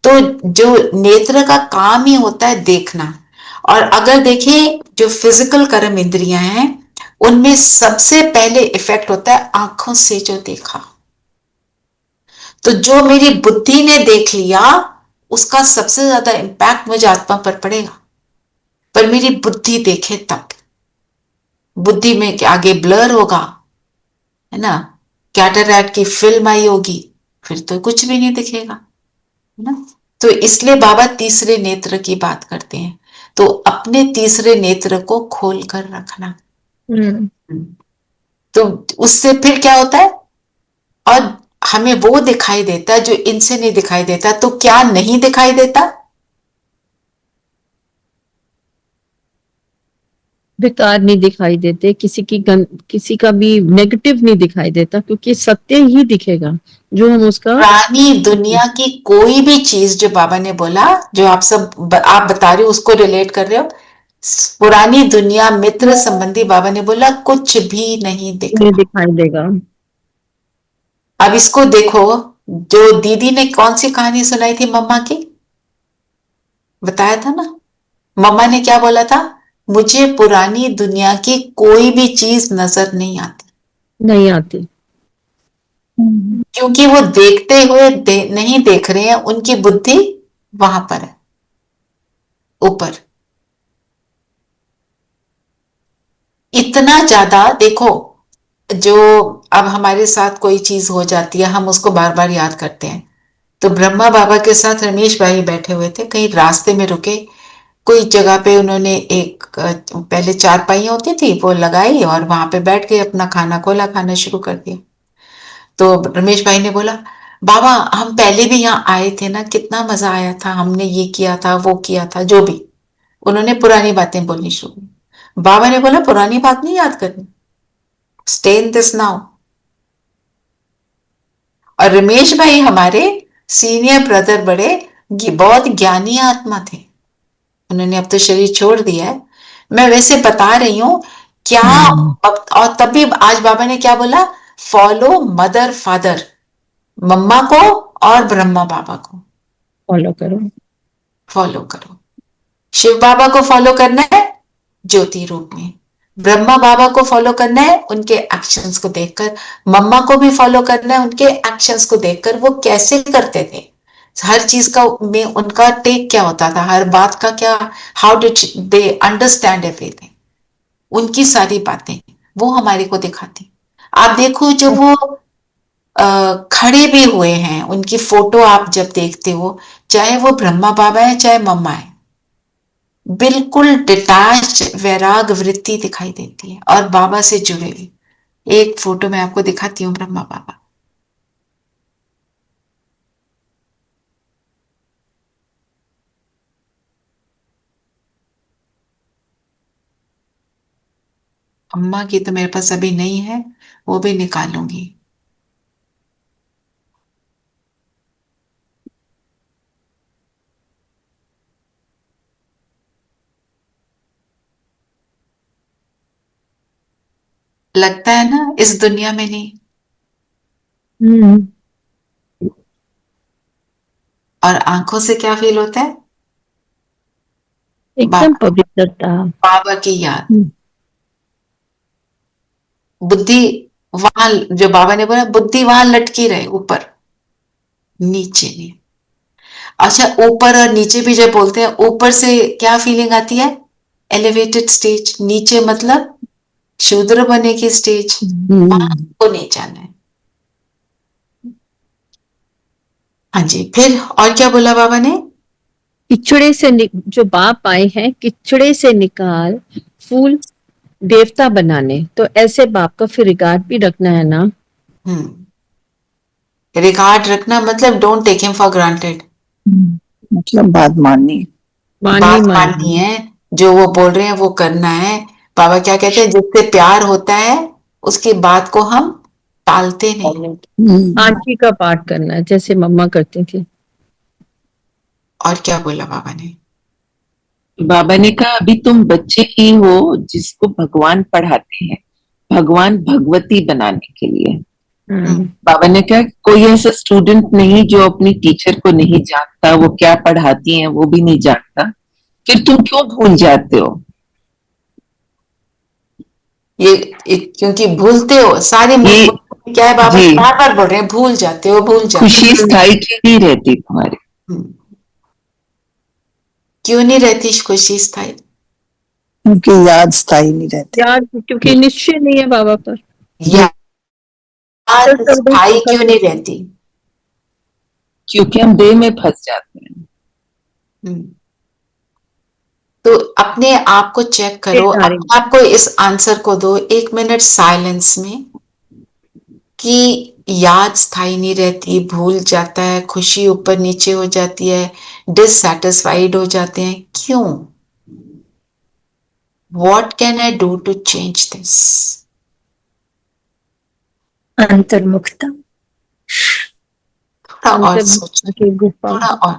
तो जो नेत्र का काम ही होता है देखना। और अगर देखें जो फिजिकल कर्म इंद्रियां हैं, उनमें सबसे पहले इफेक्ट होता है आंखों से जो देखा। तो जो मेरी बुद्धि ने देख लिया, उसका सबसे ज्यादा इंपैक्ट मुझे आत्मा पर पड़ेगा। पर मेरी बुद्धि देखे तब। बुद्धि में आगे ब्लर होगा, है ना, कैटरैक्ट की फिल्म आई होगी, फिर तो कुछ भी नहीं दिखेगा, है ना। तो इसलिए बाबा तीसरे नेत्र की बात करते हैं। तो अपने तीसरे नेत्र को खोल कर रखना। तो उससे फिर क्या होता है? और हमें वो दिखाई देता है जो इनसे नहीं दिखाई देता। तो क्या नहीं दिखाई देता? बेकार नहीं दिखाई देते, किसी का भी नेगेटिव नहीं दिखाई देता, क्योंकि सत्य ही दिखेगा जो हम उसका। पुरानी दुनिया की कोई भी चीज जो बाबा ने बोला, जो आप बता रहे हो, उसको रिलेट कर रहे हो, पुरानी दुनिया मित्र संबंधी, बाबा ने बोला कुछ भी नहीं दिखना। दिखाई देगा। अब इसको देखो, जो दीदी ने कौन सी कहानी सुनाई थी मम्मा की, बताया था ना, मम्मा ने क्या बोला था? मुझे पुरानी दुनिया की कोई भी चीज नजर नहीं आती। नहीं आती। क्योंकि वो देखते हुए नहीं देख रहे हैं, उनकी बुद्धि वहां पर है, ऊपर। इतना ज्यादा देखो, जो अब हमारे साथ कोई चीज हो जाती है, हम उसको बार बार याद करते हैं। तो ब्रह्मा बाबा के साथ रमेश भाई बैठे हुए थे, कहीं रास्ते में रुके, कोई जगह पे उन्होंने एक पहले चारपाइयां होती थी वो लगाई और वहां पे बैठ के अपना खाना खोला, खाना शुरू कर दिया। तो रमेश भाई ने बोला, बाबा हम पहले भी यहाँ आए थे ना, कितना मजा आया था, हमने ये किया था, वो किया था, जो भी। उन्होंने पुरानी बातें बोलनी शुरू की। बाबा ने बोला, पुरानी बात नहीं याद करनी, स्टे इन दिस नाउ। और रमेश भाई हमारे सीनियर ब्रदर, बहुत ज्ञानी आत्मा थे। उन्होंने अब तो शरीर छोड़ दिया है, मैं वैसे बता रही हूं क्या। और तभी आज बाबा ने क्या बोला? फॉलो मदर फादर, मम्मा को और ब्रह्मा बाबा को फॉलो करो। फॉलो करो। शिव बाबा को फॉलो करना है ज्योति रूप में, ब्रह्मा बाबा को फॉलो करना है उनके एक्शंस को देखकर, मम्मा को भी फॉलो करना है उनके एक्शंस को देखकर। वो कैसे करते थे, हर चीज का में उनका टेक क्या होता था, हर बात का क्या, how did they understand everything, उनकी सारी बातें वो हमारे को दिखाती। आप देखो, जब वो खड़े भी हुए हैं, उनकी फोटो आप जब देखते हो, चाहे वो ब्रह्मा बाबा है चाहे मम्मा है, बिल्कुल डिटैच वैराग वृत्ति दिखाई देती है और बाबा से जुड़े हुए। एक फोटो मैं आपको दिखाती हूँ ब्रह्मा बाबा। अम्मा की तो मेरे पास अभी नहीं है, वो भी निकालूंगी। लगता है ना इस दुनिया में नहीं। और आंखों से क्या फील होता है? एकदम बाबा, पवित्रता। बाबा की याद। बुद्धि वहां, जो बाबा ने बोला, बुद्धि वहां लटकी रहे, ऊपर, नीचे नहीं। अच्छा, ऊपर और नीचे भी जब बोलते हैं, ऊपर से क्या फीलिंग आती है? Elevated stage. नीचे मतलब शूद्र बने की स्टेज, वहां को नहीं जाना है। हाँ जी, फिर और क्या बोला बाबा ने? किचड़े से जो बाप आए हैं, किचड़े से निकाल फूल देवता बनाने, तो ऐसे बाप का फिर रिगार्ड भी रखना है ना। रिगार्ड रखना मतलब don't take him for granted. मतलब बात माननी है। बात माननी है, जो वो बोल रहे हैं वो करना है। बाबा क्या कहते हैं? जिससे प्यार होता है उसकी बात को हम टालते नहीं। आरती का पाठ करना है जैसे मम्मा करती थी। और क्या बोला बाबा ने? बाबा ने कहा अभी तुम बच्चे ही हो जिसको भगवान पढ़ाते हैं, भगवान भगवती बनाने के लिए। बाबा ने कहा कोई ऐसा स्टूडेंट नहीं जो अपनी टीचर को नहीं जानता, वो क्या पढ़ाती हैं वो भी नहीं जानता, फिर तुम क्यों भूल जाते हो? क्योंकि भूलते हो सारी ये क्या है, बाबा जी बार बार बोल रहे हैं, भूल जाते हो, भूल जाते खुशी हो। स्थायी नहीं रहती तुम्हारी। क्यों नहीं रहती खुशी स्थायी? उनकी याद स्थायी नहीं रहती। याद, क्योंकि निश्चय नहीं है बाबा पर। याद स्थायी क्यों नहीं रहती? क्योंकि हम देह में फंस जाते हैं। तो अपने आप को चेक करो, अपने आप को इस आंसर को दो 1 मिनट साइलेंस में, कि याद स्थायी नहीं रहती, भूल जाता है, खुशी ऊपर नीचे हो जाती है, डिससैटिस्फाइड हो जाते हैं, क्यों? What can I do to change this? अंतर्मुखता। थोड़ा और सोचो, थोड़ा और।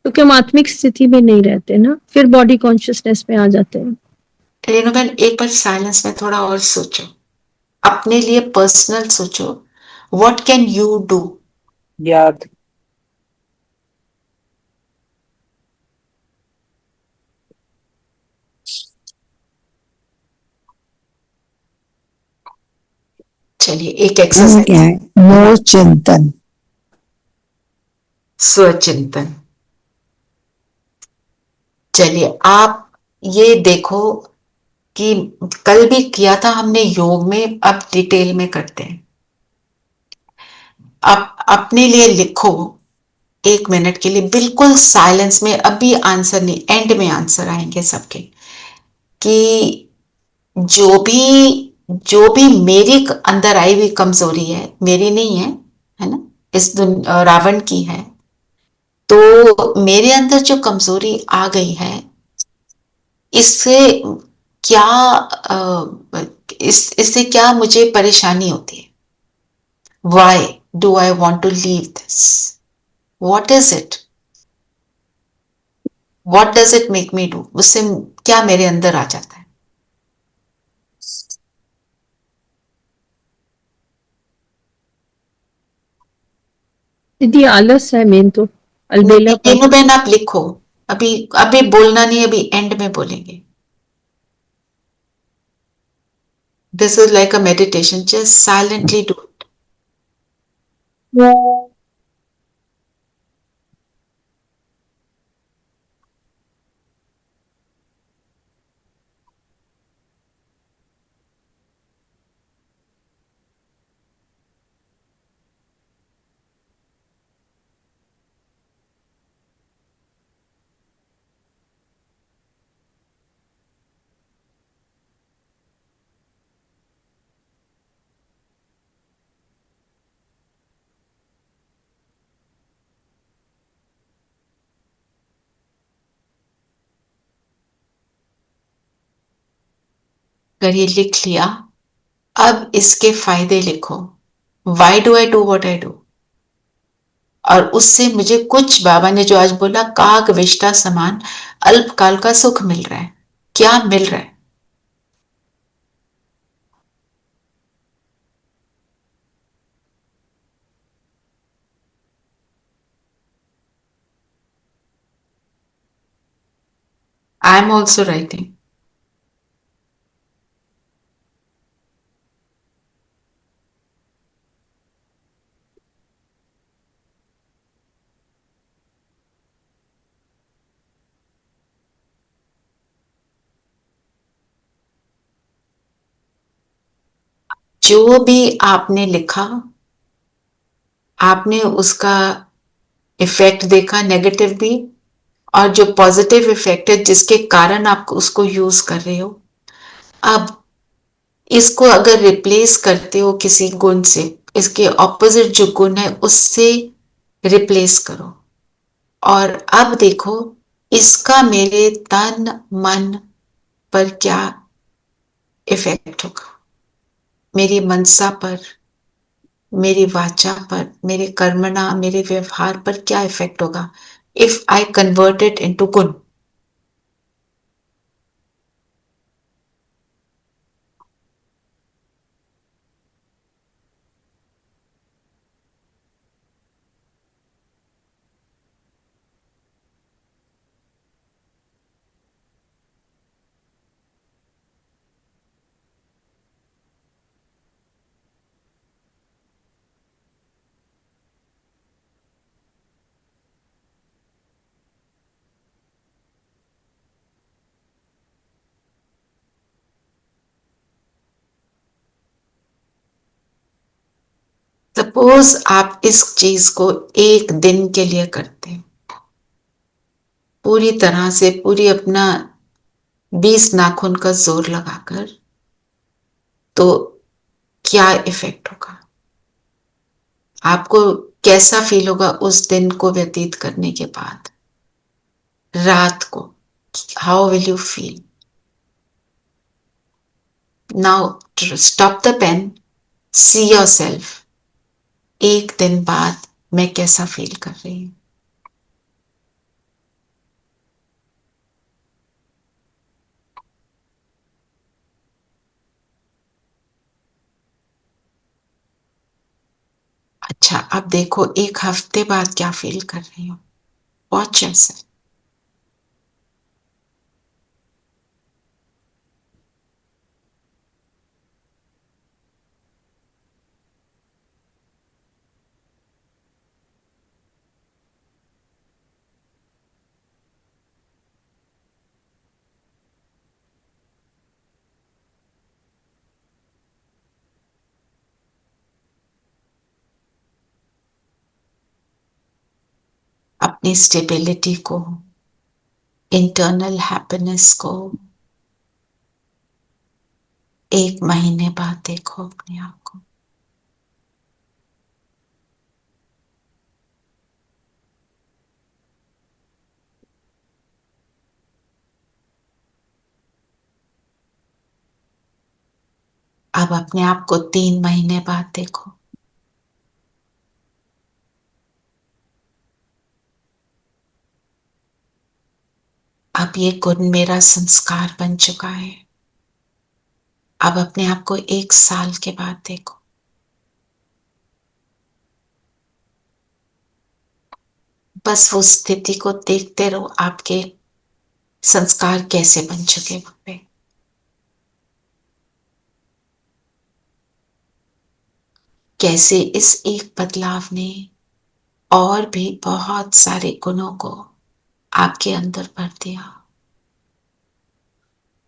क्योंकि हम आत्मिक स्थिति में नहीं रहते ना, फिर बॉडी कॉन्शियसनेस में आ जाते हैं। रेणु बहन, एक बार साइलेंस में थोड़ा और सोचो, अपने लिए पर्सनल सोचो। What can you do? याद। चलिए एक एक्सरसाइज क्या है? मोर चिंतन। स्वचिंतन। चलिए आप ये देखो कि कल भी किया था हमने योग में, अब डिटेल में करते हैं। आप अपने लिए लिखो 1 मिनट के लिए, बिल्कुल साइलेंस में, अभी आंसर नहीं, एंड में आंसर आएंगे सबके, कि जो भी मेरी अंदर आई हुई कमजोरी है, मेरी नहीं है ना, इस रावण की है, तो मेरे अंदर जो कमजोरी आ गई है, इससे क्या इससे क्या मुझे परेशानी होती है? Why do I want to leave this? What is it? What does it make me do? उससे क्या मेरे अंदर आ जाता है? दीदी आलस है मेन तो, अलबेला पर। तीनों बहन आप लिखो, अभी अभी बोलना नहीं, अभी एंड में बोलेंगे। This is like a meditation, just silently do it. अगर ये लिख लिया, अब इसके फायदे लिखो। Y do I do what I do. और उससे मुझे कुछ, बाबा ने जो आज बोला, काग विष्टा समान अल्पकाल का सुख मिल रहा है। क्या मिल रहा है? I am also writing. जो भी आपने लिखा, आपने उसका इफेक्ट देखा, नेगेटिव भी, और जो पॉजिटिव इफेक्ट है जिसके कारण आप उसको यूज कर रहे हो। अब इसको अगर रिप्लेस करते हो किसी गुण से, इसके ऑपोजिट जो गुण है उससे रिप्लेस करो, और अब देखो इसका मेरे तन मन पर क्या इफेक्ट होगा, मेरी मनसा पर, मेरी वाचा पर, मेरे कर्मणा, मेरे व्यवहार पर क्या इफेक्ट होगा if I convert it into गुण। सपोज आप इस चीज को एक दिन के लिए करते हैं, पूरी तरह से, पूरी अपना 20 नाखून का जोर लगाकर, तो क्या इफेक्ट होगा? आपको कैसा फील होगा उस दिन को व्यतीत करने के बाद? रात को how will you feel? Now stop the pain, see yourself, एक दिन बाद मैं कैसा फील कर रही हूं। अच्छा, अब देखो एक हफ्ते बाद क्या फील कर रही हूँ। Watch yourself. अपनी स्टेबिलिटी को, इंटरनल हैप्पीनेस को, एक महीने बाद देखो अपने आप को। अब अपने आप को 3 महीने बाद देखो। अब ये गुण मेरा संस्कार बन चुका है। अब अपने आप को 1 साल के बाद देखो। बस वो स्थिति को देखते रहो, आपके संस्कार कैसे बन चुके हैं पे। कैसे इस एक बदलाव ने और भी बहुत सारे गुणों को आपके अंदर भर दिया।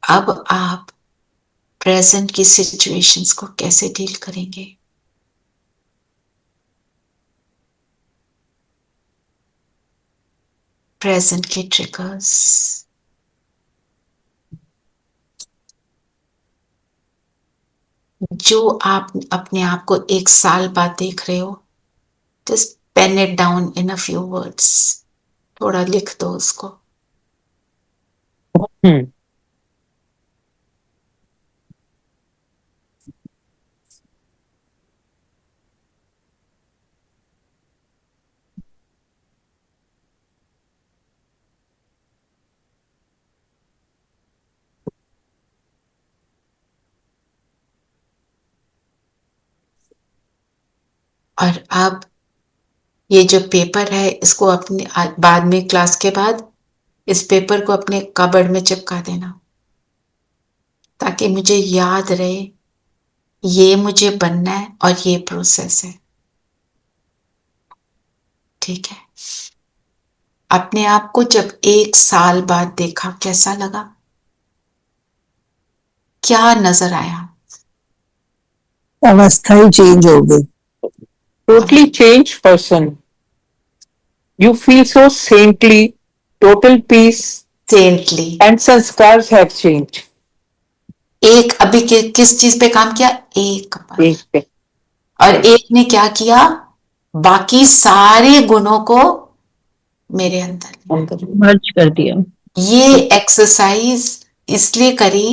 अब आप प्रेजेंट की सिचुएशंस को कैसे डील करेंगे? प्रेजेंट के ट्रिगर्स, जो आप अपने आप को 1 साल बाद देख रहे हो, just pen it down in a few words. थोड़ा लिख दो उसको। और अब ये जो पेपर है इसको अपने बाद में क्लास के बाद इस पेपर को अपने कबर्ड में चिपका देना, ताकि मुझे याद रहे ये मुझे बनना है और ये प्रोसेस है। ठीक है। अपने आप को जब 1 साल बाद देखा, कैसा लगा? क्या नजर आया? अवस्था ही चेंज हो गई। Totally changed person. You feel so saintly, total peace, saintly. and sanskars have changed. एक अभी किस चीज पे काम किया? एक पर। एक पे। और एक ने क्या किया? बाकी सारे गुणों को मेरे अंदर मर्ज कर दिया। ये एक्सरसाइज इसलिए करी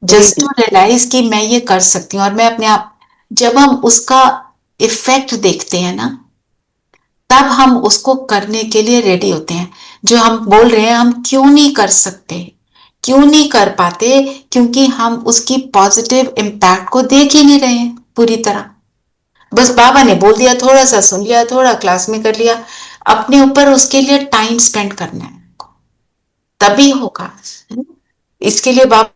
जस्ट टू रियलाइज कि मैं ये कर सकती हूँ। और मैं अपने आप, जब हम उसका इफेक्ट देखते हैं ना, तब हम उसको करने के लिए रेडी होते हैं। जो हम बोल रहे हैं हम क्यों नहीं कर सकते, क्यों नहीं कर पाते? क्योंकि हम उसकी पॉजिटिव इम्पैक्ट को देख ही नहीं रहे हैं पूरी तरह। बस बाबा ने बोल दिया, थोड़ा सा सुन लिया, थोड़ा क्लास में कर लिया, अपने ऊपर उसके लिए टाइम स्पेंड करना है, तभी होगा। इसके लिए बाबा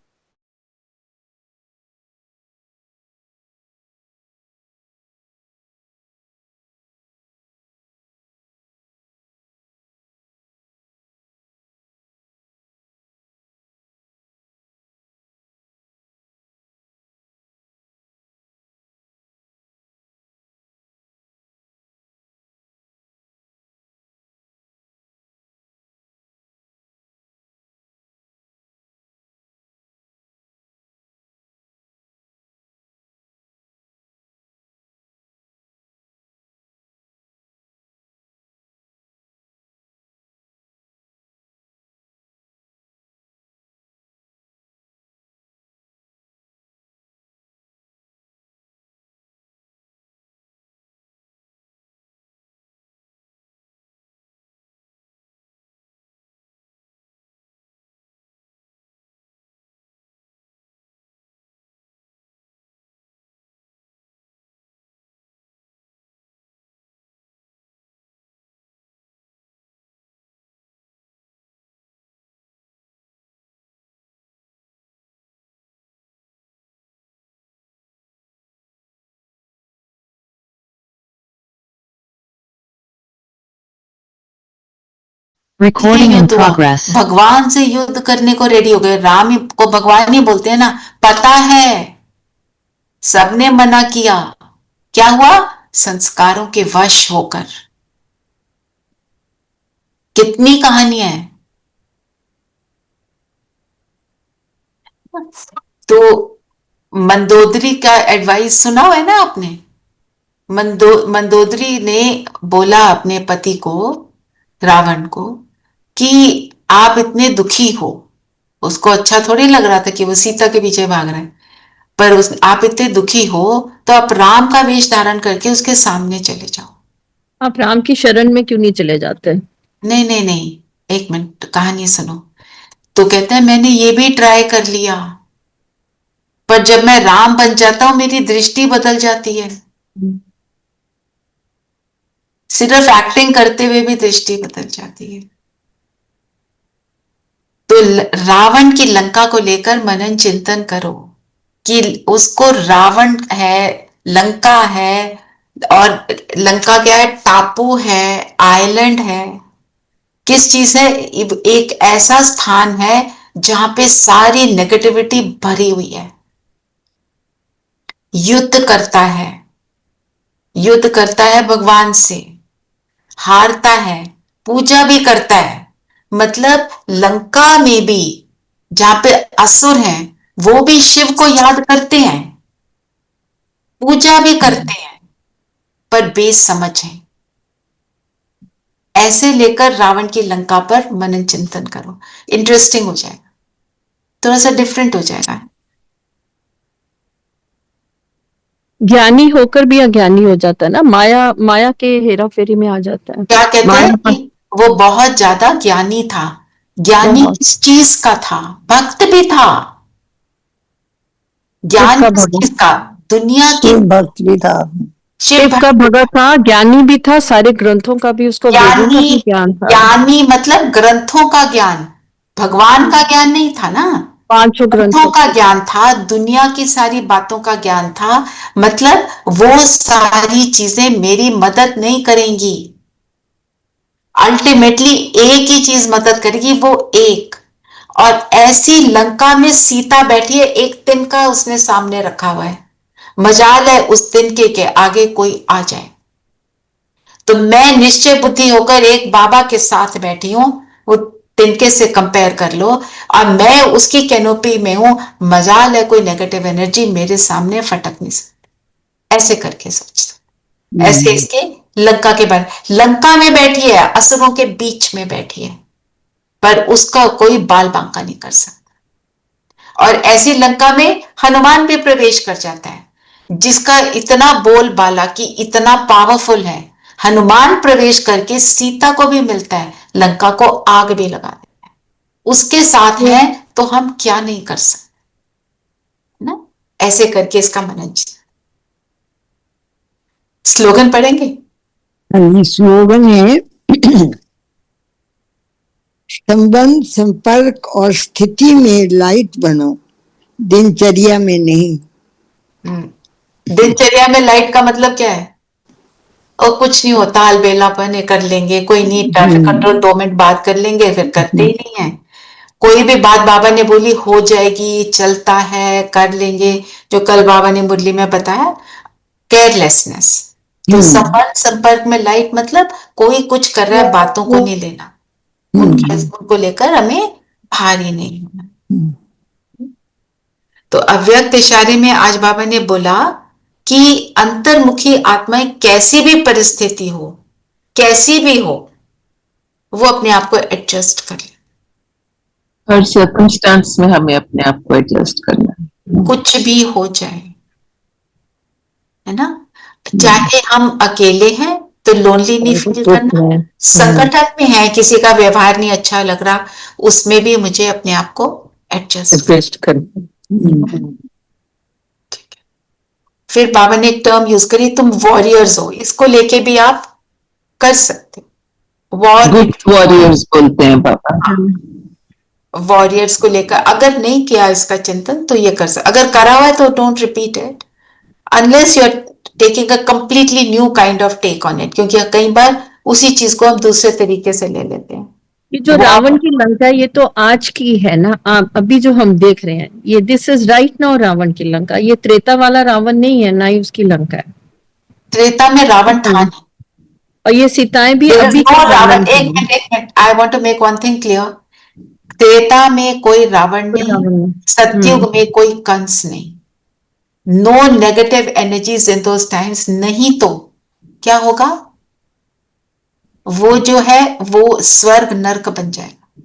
Recording in progress. भगवान से युद्ध करने को रेडी हो गए। राम को भगवान ही बोलते हैं ना। पता है सबने मना किया, क्या हुआ? संस्कारों के वश होकर। कितनी कहानियां हैं। तो मंदोदरी का एडवाइस सुना हुआ है ना आपने? मंदोदरी ने बोला अपने पति को, रावण को, कि आप इतने दुखी हो। उसको अच्छा थोड़ी लग रहा था कि वो सीता के पीछे भाग रहे हैं, पर आप इतने दुखी हो तो आप राम का वेश धारण करके उसके सामने चले जाओ। आप राम की शरण में क्यों नहीं चले जाते? नहीं नहीं नहीं, एक मिनट, कहानी सुनो। तो कहते हैं मैंने ये भी ट्राई कर लिया, पर जब मैं राम बन जाता हूं मेरी दृष्टि बदल जाती है। सिर्फ एक्टिंग करते हुए भी दृष्टि बदल जाती है। तो रावण की लंका को लेकर मनन चिंतन करो कि उसको रावण है, लंका है, और लंका क्या है? टापू है, आइलैंड है। किस चीज है? एक ऐसा स्थान है जहां पे सारी नेगेटिविटी भरी हुई है। युद्ध करता है भगवान से, हारता है, पूजा भी करता है। मतलब लंका में भी जहां पे असुर हैं वो भी शिव को याद करते हैं, पूजा भी करते हैं, पर बेसमझ हैं। ऐसे लेकर रावण की लंका पर मनन चिंतन करो, इंटरेस्टिंग हो जाएगा, थोड़ा सा डिफरेंट हो जाएगा। ज्ञानी होकर भी अज्ञानी हो जाता है ना, माया के हेरा फेरी में आ जाता है। क्या कहते हैं कि वो बहुत ज्यादा ज्ञानी था। ज्ञानी किस चीज का था? भक्त भी था। ज्ञान किस चीज का? दुनिया की भक्त भी था। शिव का भगत था, ज्ञानी भी था, सारे ग्रंथों का भी उसको वेदों का भी ज्ञान था। ज्ञानी मतलब ग्रंथों का ज्ञान, भगवान का ज्ञान नहीं था ना, पांचों ग्रंथों का ज्ञान था, दुनिया की सारी बातों का ज्ञान था। मतलब वो सारी चीजें मेरी मदद नहीं करेंगी, अल्टीमेटली एक ही चीज मदद करेगी, वो एक। और ऐसी लंका में सीता बैठी है, एक दिन का उसने सामने रखा हुआ है, मजाल है उस दिन के आगे कोई आ जाए। तो मैं निश्चय बुद्धि होकर एक बाबा के साथ बैठी हूं, वो तिनके से कंपेयर कर लो, और मैं उसकी कैनोपी में हूं, मजाल है कोई नेगेटिव एनर्जी मेरे सामने फटक नहीं सकती। ऐसे करके सोचता, ऐसे इसके लंका के बारे, लंका में बैठी है, असुरों के बीच में बैठी है, पर उसका कोई बाल बांका नहीं कर सकता। और ऐसी लंका में हनुमान भी प्रवेश कर जाता है, जिसका इतना बोलबाला कि इतना पावरफुल है, हनुमान प्रवेश करके सीता को भी मिलता है, लंका को आग भी लगा देता है। उसके साथ है तो हम क्या नहीं कर सकते ना। ऐसे करके इसका मनन। स्लोगन पढ़ेंगे? स्लोगन है संबंध, संपर्क और स्थिति में लाइट बनो, दिनचर्या में नहीं। दिनचर्या में लाइट का मतलब क्या है? और कुछ नहीं होता, अलबेलापन कर लेंगे, कोई नहीं, ट्रैफिक कंट्रोल 2 मिनट बात कर लेंगे, फिर करते ही नहीं है। कोई भी बात बाबा ने बोली हो जाएगी, चलता है, कर लेंगे, जो कल बाबा ने मुरली में बताया, केयरलेसनेस। तो संबंध संपर्क में लाइट मतलब कोई कुछ कर रहा है, बातों को नहीं लेना, उनको लेकर हमें भारी नहीं होना। तो अव्यक्त इशारे में आज बाबा ने बोला कि अंतर्मुखी आत्माएं कैसी भी परिस्थिति हो, कैसी भी हो, वो अपने आप को एडजस्ट कर ले। हर सर्कमस्टांस में हमें अपने आप को एडजस्ट करना है, कुछ भी हो जाए, है ना। चाहे हम अकेले हैं तो लोनली नहीं फील करना, संगठन में है, किसी का व्यवहार नहीं अच्छा लग रहा, उसमें भी मुझे अपने आप को एडजस्ट करना। फिर बाबा ने एक टर्म यूज करी, तुम वॉरियर्स हो, इसको लेके भी आप कर सकते हो। वॉरियर्स बोलते हैं बाबा। वॉरियर्स को लेकर अगर नहीं किया इसका चिंतन तो ये कर सकते, अगर करा हुआ है तो don't repeat it unless you are taking a completely new kind of take on it, क्योंकि कई बार उसी चीज को हम दूसरे तरीके से ले लेते हैं। ये जो रावण की लंका, ये तो आज की है ना, अभी जो हम देख रहे हैं, ये this is right now Ravan की लंका, ये त्रेता वाला रावण नहीं है, ना ही उसकी लंका है। त्रेता में रावण था नहीं, और ये सीताएं भी अभी रावण। एक minute, I want to make one thing clear, Treta में कोई रावण नहीं, सतयुग में कोई कंस नहीं, no negative energies in those times. नहीं तो क्या होगा, वो जो है वो स्वर्ग नर्क बन जाएगा।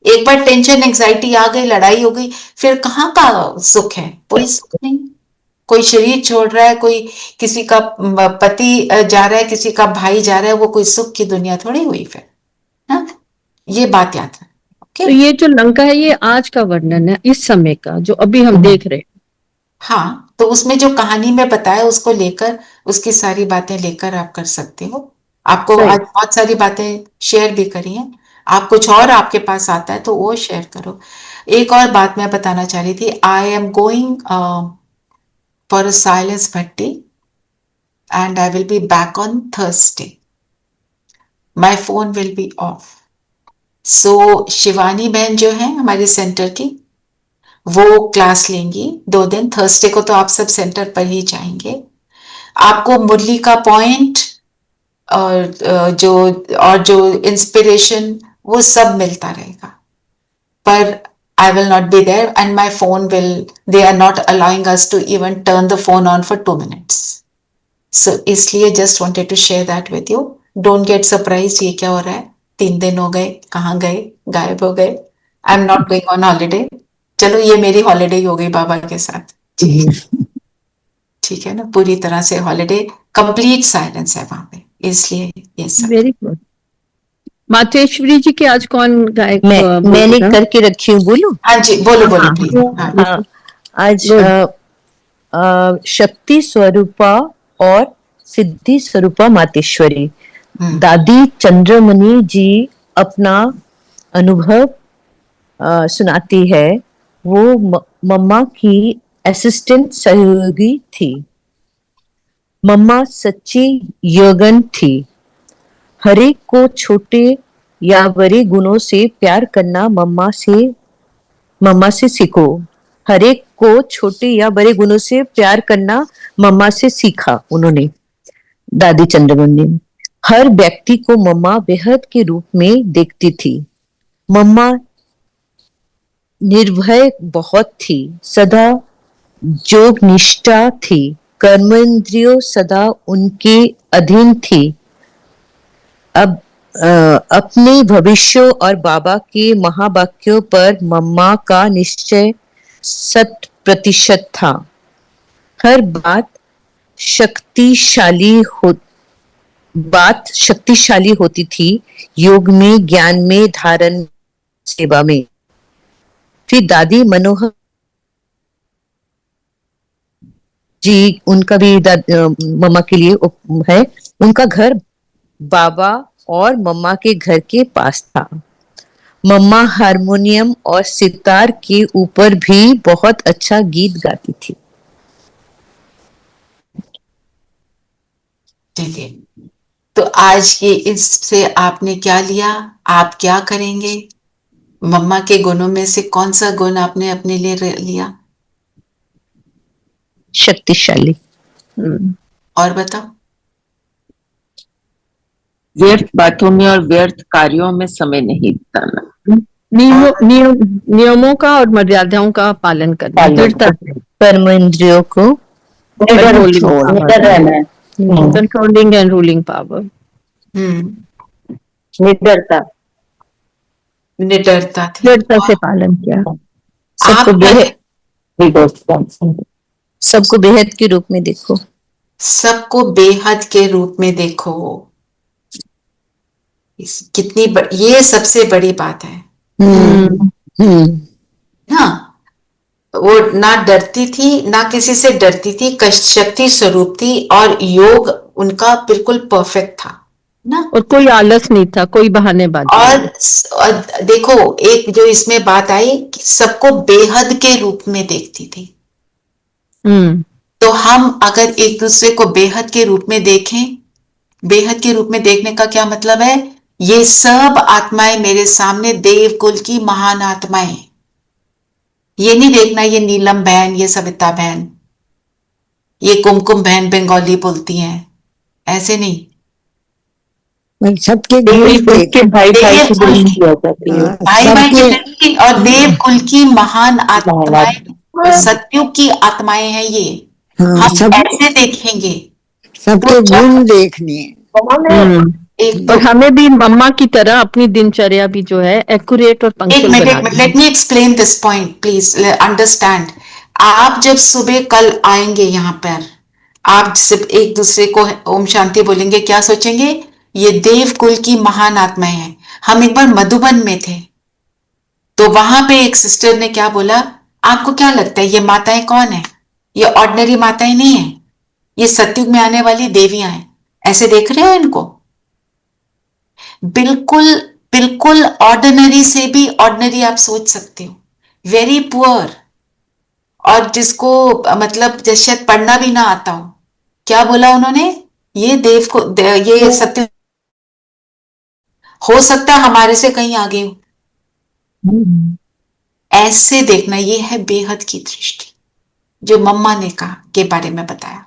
एक बार टेंशन एंजाइटी आ गई, लड़ाई हो गई, फिर कहाँ का सुख है? कोई सुख नहीं। कोई शरीर छोड़ रहा है, कोई किसी का पति जा रहा है, किसी का भाई जा रहा है, वो कोई सुख की दुनिया थोड़ी हुई फिर, ना? ये बात याद है। तो ये जो लंका है, ये आज का वर्णन है, इस समय का जो अभी हम देख रहे हैं। हाँ, तो उसमें जो कहानी में बताया उसको लेकर, उसकी सारी बातें लेकर आप कर सकते हो। आपको आज बहुत सारी बातें शेयर भी करी हैं, आप कुछ और आपके पास आता है तो वो शेयर करो। एक और बात मैं बताना चाह रही थी, I am going for a silence भट्टी and I will be back on Thursday, my phone will be off. So Shivani बहन जो है हमारे सेंटर की, वो क्लास लेंगी 2 दिन, थर्सडे को तो आप सब सेंटर पर ही जाएंगे। आपको मुरली का पॉइंट और जो इंस्पिरेशन वो सब मिलता रहेगा, पर I will not be there and my phone they are not allowing us to even turn the phone on for 2 minutes. So इसलिए just wanted to share that with you. Don't get surprised, ये क्या हो रहा है, 3 दिन हो गए, कहाँ गए, गायब हो गए। I am not going on holiday. चलो ये मेरी हॉलीडे हो गई बाबा के साथ, ठीक है ना, पूरी तरह से हॉलीडे, कंप्लीट साइलेंस है वहां पे, इसलिए ये सब। Very good. मातेश्वरी जी के आज कौन गायक? मैंने करके रखी हूँ, बोलूं? हाँ जी, बोलो प्लीज। हाँ, आज शक्ति स्वरूपा और सिद्धि स्वरूपा मातेश्वरी। हम्म, दादी चंद्रमणि जी अपना अनुभव सुनाती है। वो मम्मा की असिस्टेंट सहयोगी थी। मम्मा सच्ची योगन थी। हरेक को छोटे या बड़े गुणों से प्यार करना मम्मा से सीखो। हरेक को छोटे या बड़े गुणों से प्यार करना मम्मा से सीखा उन्होंने, दादी चंद्रमणि। हर व्यक्ति को मम्मा बेहद के रूप में देखती थी। मम्मा निर्भय बहुत थी, सदा जोग निष्ठा थी। कर्मेंद्रियों सदा उनके अधीन थी। अब अपने भविष्य और बाबा के महावाक्यों पर मम्मा का निश्चय 100% था। हर बात शक्तिशाली होती थी, योग में, ज्ञान में, धारण, सेवा में। फिर दादी मनोहर जी, उनका भी मम्मा के लिए है। उनका घर बाबा और मम्मा के घर के पास था। मम्मा हारमोनियम और सितार के ऊपर भी बहुत अच्छा गीत गाती थी। ठीक है। तो आज ये इससे आपने क्या लिया, आप क्या करेंगे? मम्मा के गुणों में से कौन सा गुण आपने अपने लिए लिया? शक्तिशाली। और बताओ। व्यर्थ बातों में और व्यर्थ कार्यों में समय नहीं बिताना। नियमों का और मर्यादाओं का पालन करना, दृढ़ता से, कर्म इंद्रियों को कंट्रोलिंग एंड रूलिंग पावर। निडरता थी। दृढ़ता से पालन किया। सबको बेहद के रूप में देखो। सबको बेहद के रूप में देखो। ये सबसे बड़ी बात है। हाँ, वो ना डरती थी, ना किसी से डरती थी, शक्ति स्वरूप थी और योग उनका बिल्कुल परफेक्ट था ना। और कोई आलस नहीं था, कोई बहानेबाजी। और देखो, एक जो इसमें बात आई कि सबको बेहद के रूप में देखती थी। तो हम अगर एक दूसरे को बेहद के रूप में देखें, बेहद के रूप में देखने का क्या मतलब है? ये सब आत्माएं मेरे सामने देवकुल की महान आत्माएं। ये नहीं देखना ये नीलम बहन, ये सविता बहन, ये कुमकुम बहन बंगाली बोलती हैं, ऐसे नहीं। सबके भाई भाई की और देवकुल की महान आत्माएं, सत्युग की आत्माएं हैं ये। हम ऐसे देखेंगे, सबके गुण देखने। और हमें भी मम्मा की तरह अपनी दिनचर्या भी जो है एक्यूरेट और पंक्चुअल बनानी है। Let me explain this point please understand. आप जब सुबह कल आएंगे यहाँ पर, आप सिर्फ एक दूसरे को ओम शांति बोलेंगे, क्या सोचेंगे? ये देवकुल की महान आत्माएं हैं। हम एक बार मधुबन में थे, तो वहां पे एक सिस्टर ने क्या बोला, आपको क्या लगता है ये माताएं कौन है? ये ऑर्डिनरी माताएं नहीं है, ये सतयुग में आने वाली देवियां हैं। ऐसे देख रहे हो इनको? बिल्कुल बिल्कुल ऑर्डिनरी से भी ऑर्डिनरी आप सोच सकते हो, वेरी पुअर, और जिसको मतलब जैसे पढ़ना भी ना आता हो। क्या बोला उन्होंने? ये देव को ये सत्य हो सकता है हमारे से कहीं आगे हो। ऐसे देखना, ये है बेहद की दृष्टि जो मम्मा ने कहा के बारे में बताया।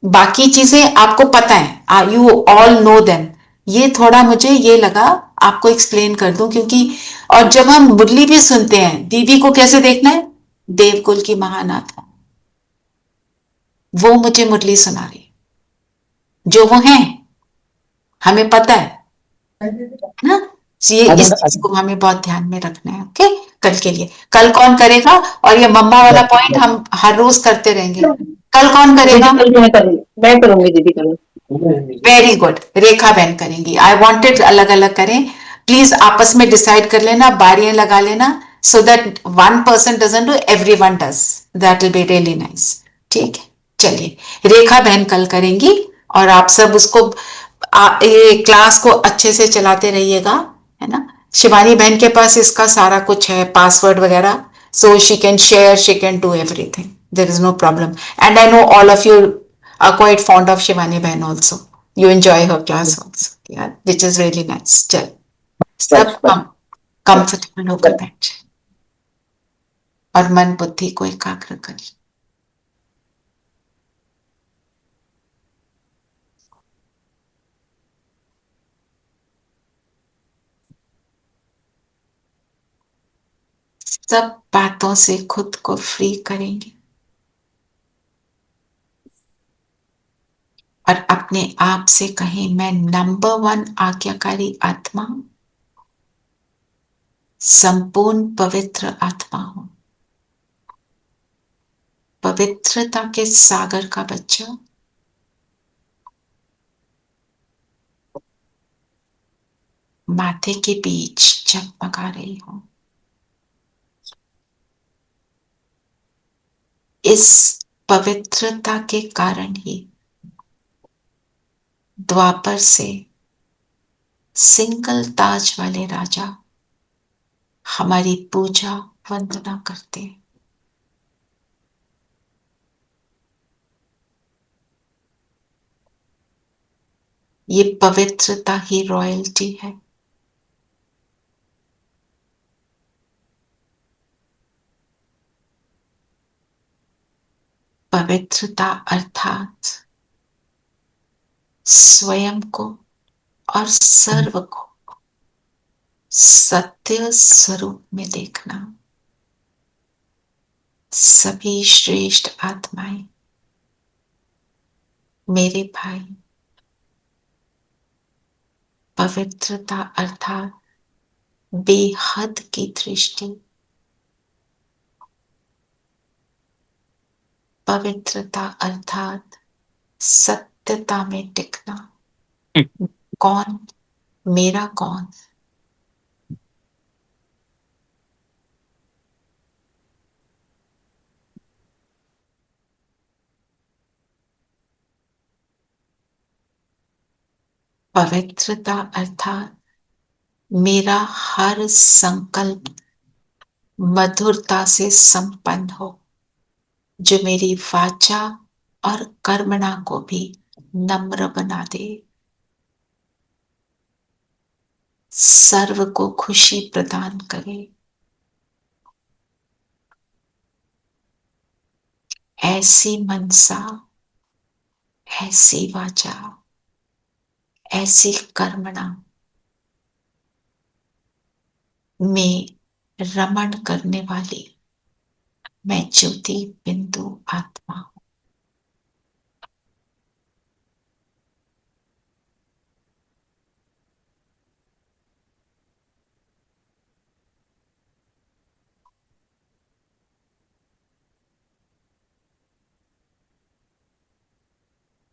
बाकी चीजें आपको पता है, यू ऑल नो देम। ये थोड़ा मुझे ये लगा आपको एक्सप्लेन कर दूं, क्योंकि और जब हम मुरली भी सुनते हैं, दीदी को कैसे देखना है? देवकुल की महान आत्मा, वो मुझे मुरली सुना रही जो वो है, हमें पता है ना। ये इस चीज को हमें बहुत ध्यान में रखना है। ओके, कल के लिए। कल कौन करेगा? और ये मम्मा वाला पॉइंट हम हर रोज करते रहेंगे। कल कौन करेगा? मैं करूंगी दीदी, करूंगी। वेरी गुड, रेखा बहन करेंगी। आई वांटेड अलग अलग करें। प्लीज आपस में डिसाइड कर लेना, बारियां लगा लेना, so that one person doesn't do, everyone does. That will be really nice. ठीक है, चलिए रेखा बहन कल करेंगी। और आप सब उसको ये क्लास को अच्छे से चलाते रहिएगा, है ना। शिवानी बहन के पास इसका सारा कुछ है, पासवर्ड वगैरह, so she can share, she can do everything, there is no problem. And I know all of you are quite fond of Shivani Bahan also. You enjoy her class also, yeah, which is really nice. चल, सब comfortable होकर बैठ जाए और मन बुद्धि को एकाग्र करिए। सब बातों से खुद को फ्री करेंगे और अपने आप से कहें, मैं नंबर 1 आज्ञाकारी आत्मा हूं, संपूर्ण पवित्र आत्मा हूं, पवित्रता के सागर का बच्चा, माथे के बीच जगमगा रही हूं। इस पवित्रता के कारण ही द्वापर से सिंगल ताज वाले राजा हमारी पूजा वंदना करते हैं। ये पवित्रता ही रॉयल्टी है। पवित्रता अर्थात स्वयं को और सर्व को सत्य स्वरूप में देखना। सभी श्रेष्ठ आत्माएं मेरे भाई, पवित्रता अर्थात बेहद की दृष्टि, पवित्रता अर्थात सत्यता में टिकना। कौन? मेरा कौन? पवित्रता अर्थात मेरा हर संकल्प मधुरता से संपन्न हो, जो मेरी वाचा और कर्मणा को भी नम्र बना दे, सर्व को खुशी प्रदान करे। ऐसी मनसा, ऐसी वाचा, ऐसी कर्मणा में रमण करने वाली मैं ज्योति बिंदु आत्मा हूं।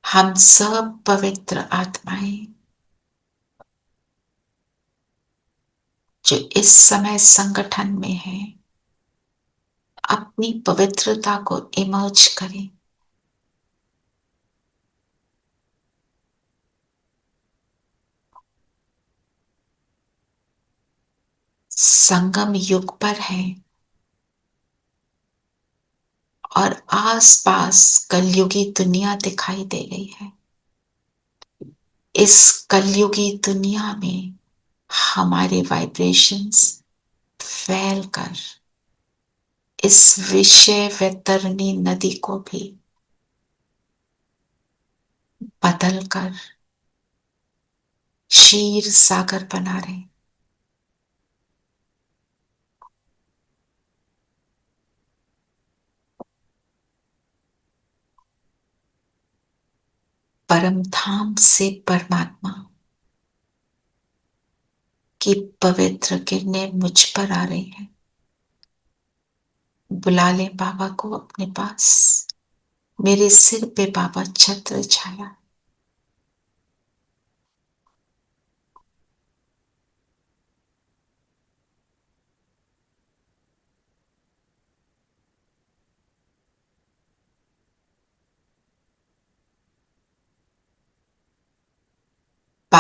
हम सब पवित्र आत्माएं जो इस समय संगठन में हैं, अपनी पवित्रता को इमर्ज करें। संगम युग पर हैं और आसपास कलयुगी दुनिया दिखाई दे रही है। इस कलयुगी दुनिया में हमारे वाइब्रेशंस फैलकर इस विषय वैतरणी नदी को भी बदलकर क्षीर सागर बना रहे। परम धाम से परमात्मा की पवित्र किरणें मुझ पर आ रही हैं। बुला ले बाबा को अपने पास। मेरे सिर पे बाबा छत्र छाया।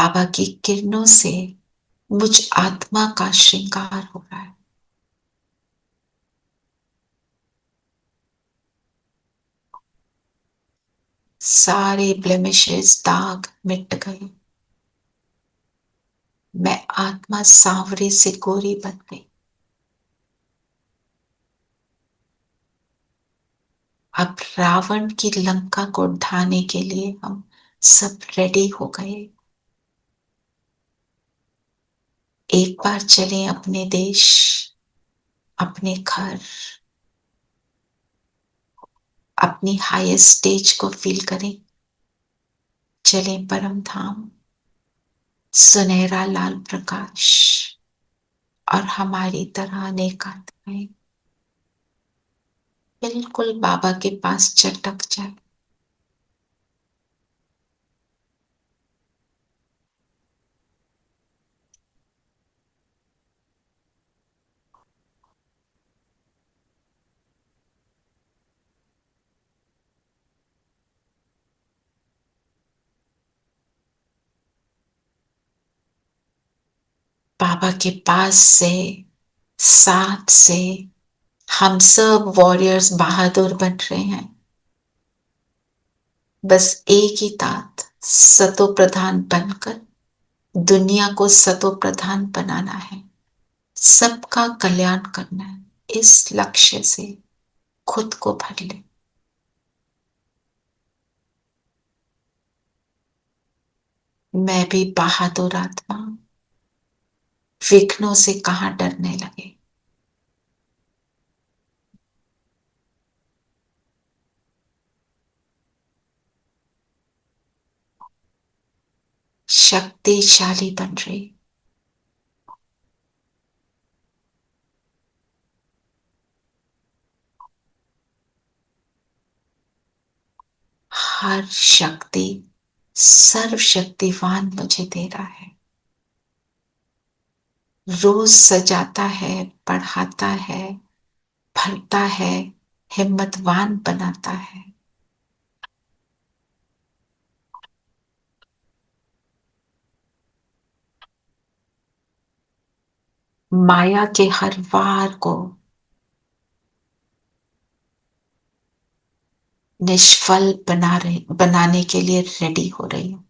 बाबा की किरणों से मुझ आत्मा का श्रृंगार हो रहा है। सारे ब्लेमिशेस, दाग मिट गए। मैं आत्मा सांवरे से गोरी बन गई। अब रावण की लंका को ढाने के लिए हम सब रेडी हो गए। एक बार चलें अपने देश, अपने घर, अपनी हाईएस्ट स्टेज को फील करें। चलें परम धाम, सुनहरा लाल प्रकाश और हमारी तरह अनेक आत्माएं बिल्कुल बाबा के पास चटक जाए। बाबा के पास से, साथ से हम सब वॉरियर्स बहादुर बन रहे हैं। बस एक ही तात, सतो प्रधान बनकर दुनिया को सतो प्रधान बनाना है, सबका कल्याण करना है। इस लक्ष्य से खुद को भर ले। मैं भी बहादुर आत्मा, विघ्नों से कहां डरने लगे। शक्तिशाली बन रही। हर शक्ति सर्वशक्तिवान मुझे दे रहा है। रोज सजाता है, पढ़ाता है, भरता है, हिम्मतवान बनाता है। माया के हर वार को निष्फल बनाने के लिए रेडी हो रही हूं।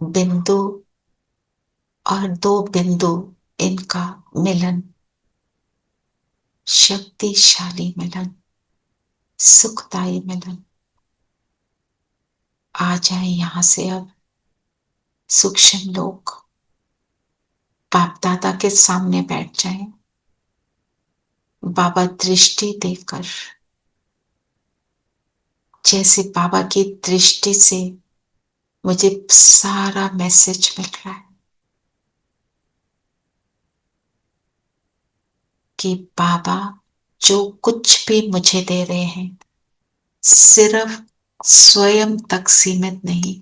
बिंदु और दो बिंदु, इनका मिलन, शक्तिशाली मिलन, सुखदायी मिलन। आ जाए यहां से अब सूक्ष्म लोग, बाप दादा के सामने बैठ जाएं। बाबा दृष्टि देकर, जैसे बाबा की दृष्टि से मुझे सारा मैसेज मिल रहा है कि बाबा जो कुछ भी मुझे दे रहे हैं सिर्फ स्वयं तक सीमित नहीं,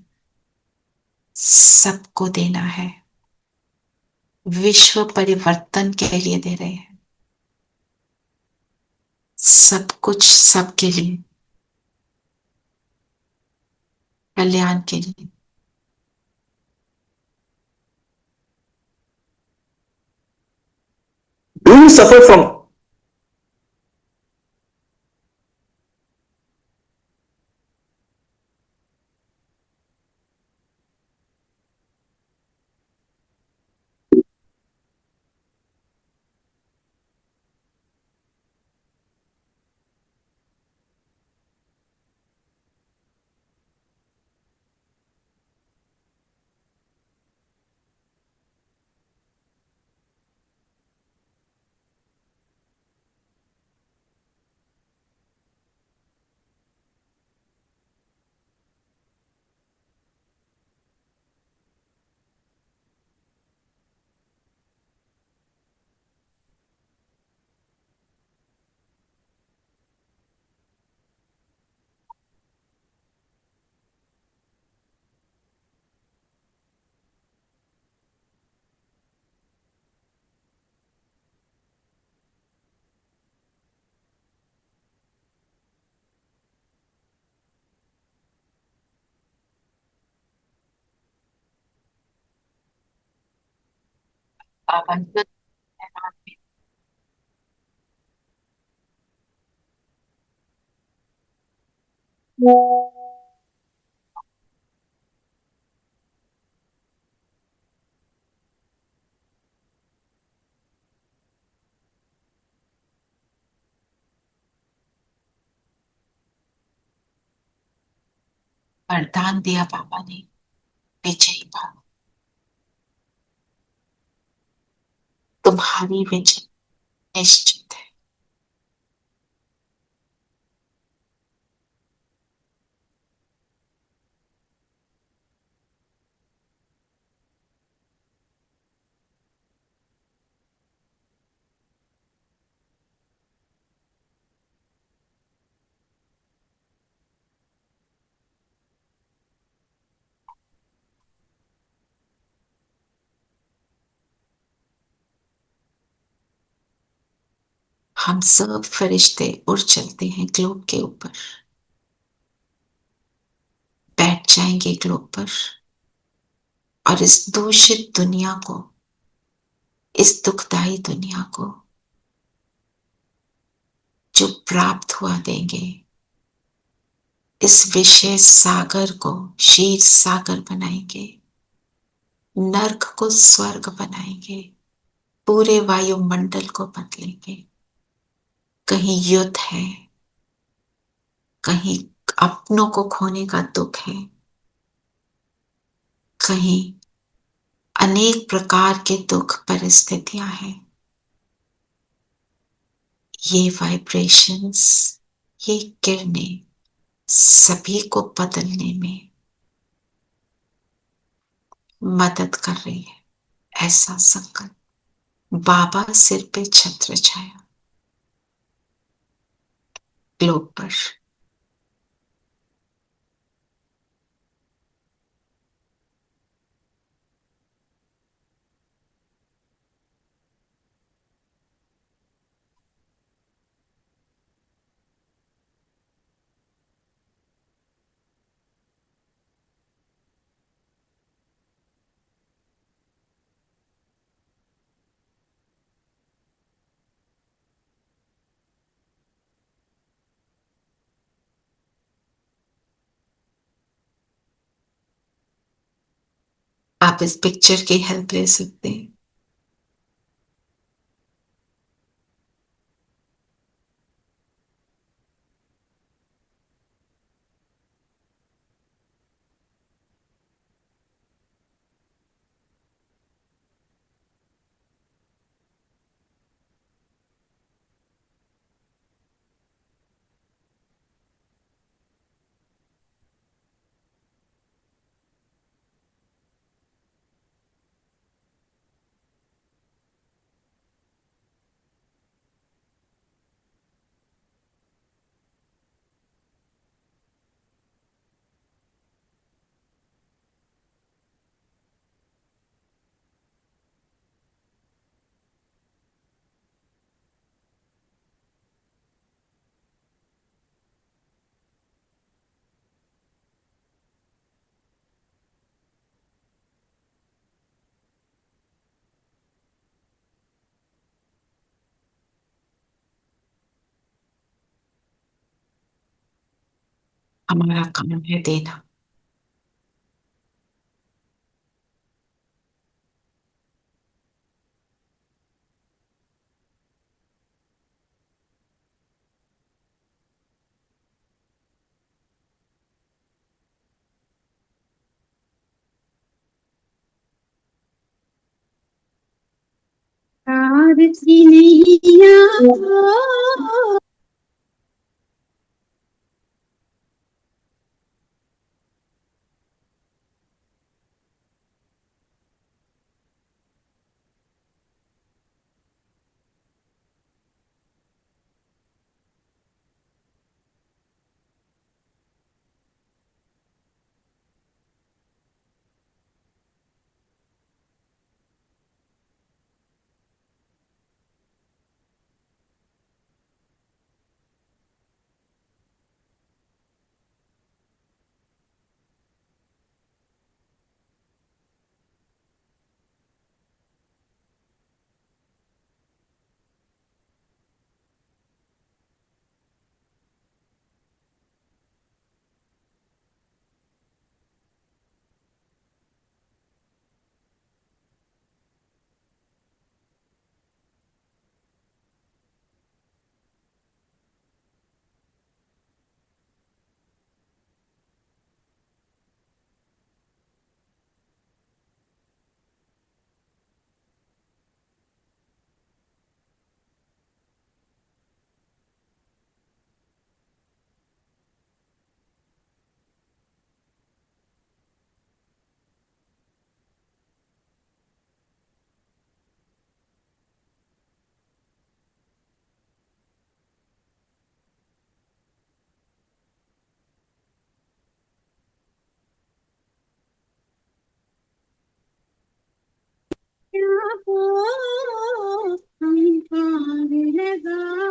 सबको देना है। विश्व परिवर्तन के लिए दे रहे हैं, सब कुछ सबके लिए, कल्याण के लिए। Do you suffer from बाबा ने वरदान दिया बाबा ने, विजयी भव, तुम्हारी विजय निश्चित है। हम सब फरिश्ते उड़ चलते हैं ग्लोब के ऊपर, बैठ जाएंगे ग्लोब पर और इस दूषित दुनिया को, इस दुखदाई दुनिया को जो प्राप्त हुआ देंगे, इस विषय सागर को क्षीर सागर बनाएंगे, नर्क को स्वर्ग बनाएंगे, पूरे वायुमंडल को बदलेंगे। कहीं युद्ध है, कहीं अपनों को खोने का दुख है, कहीं अनेक प्रकार के दुख परिस्थितियां हैं। ये वाइब्रेशंस, ये किरणें सभी को बदलने में मदद कर रही है। ऐसा संकल्प, बाबा सिर पे छत्र छाया ग्लोब पर। आप इस पिक्चर की हेल्प ले सकते हैं। हमारा काम है देना। प्यार की नैया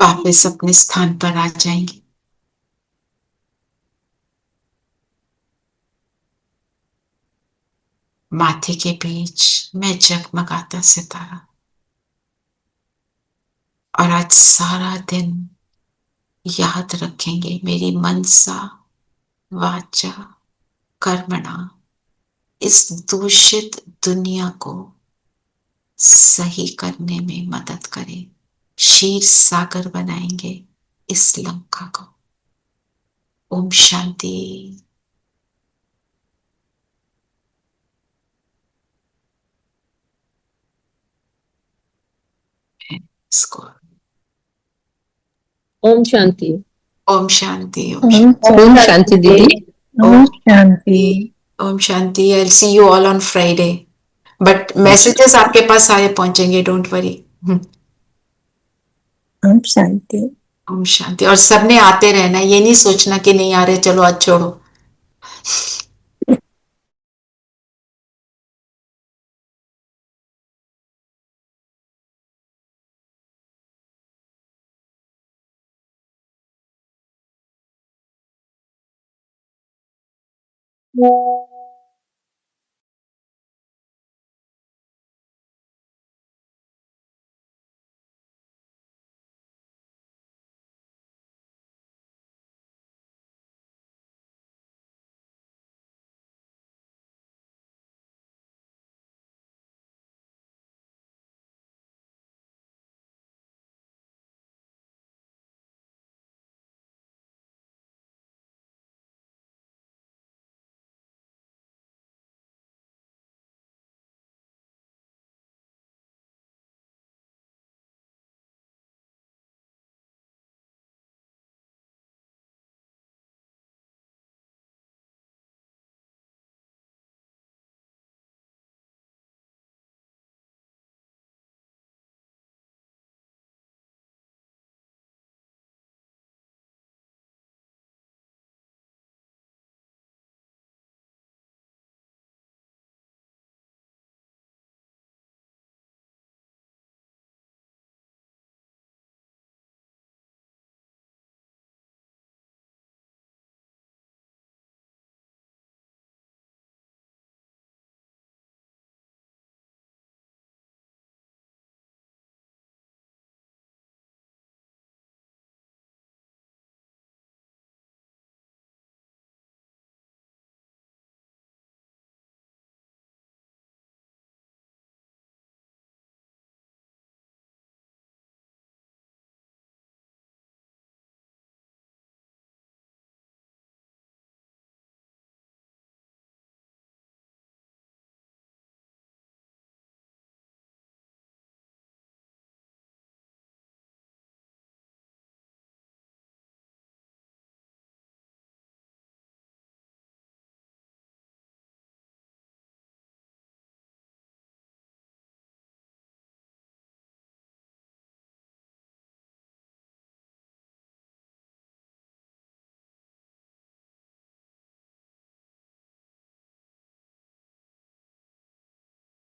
वापस अपने स्थान पर आ जाएंगे। माथे के बीच मैं जगमगाता सितारा, और आज सारा दिन याद रखेंगे मेरी मनसा वाचा कर्मणा इस दूषित दुनिया को सही करने में मदद करे, क्षीर सागर बनाएंगे इस लंका को। ओम शांति। इसको ओम शांति। ओम शांति। ओम शांति दीदी। Om Shanti. Om Shanti. I'll see you all on Friday. But messages आपके पास सारे पहुंचेंगे, डोंट वरी। ओम शांति। ओम शांति। और सबने आते रहना, ये नहीं सोचना कि नहीं आ रहे, चलो आज छोड़ो।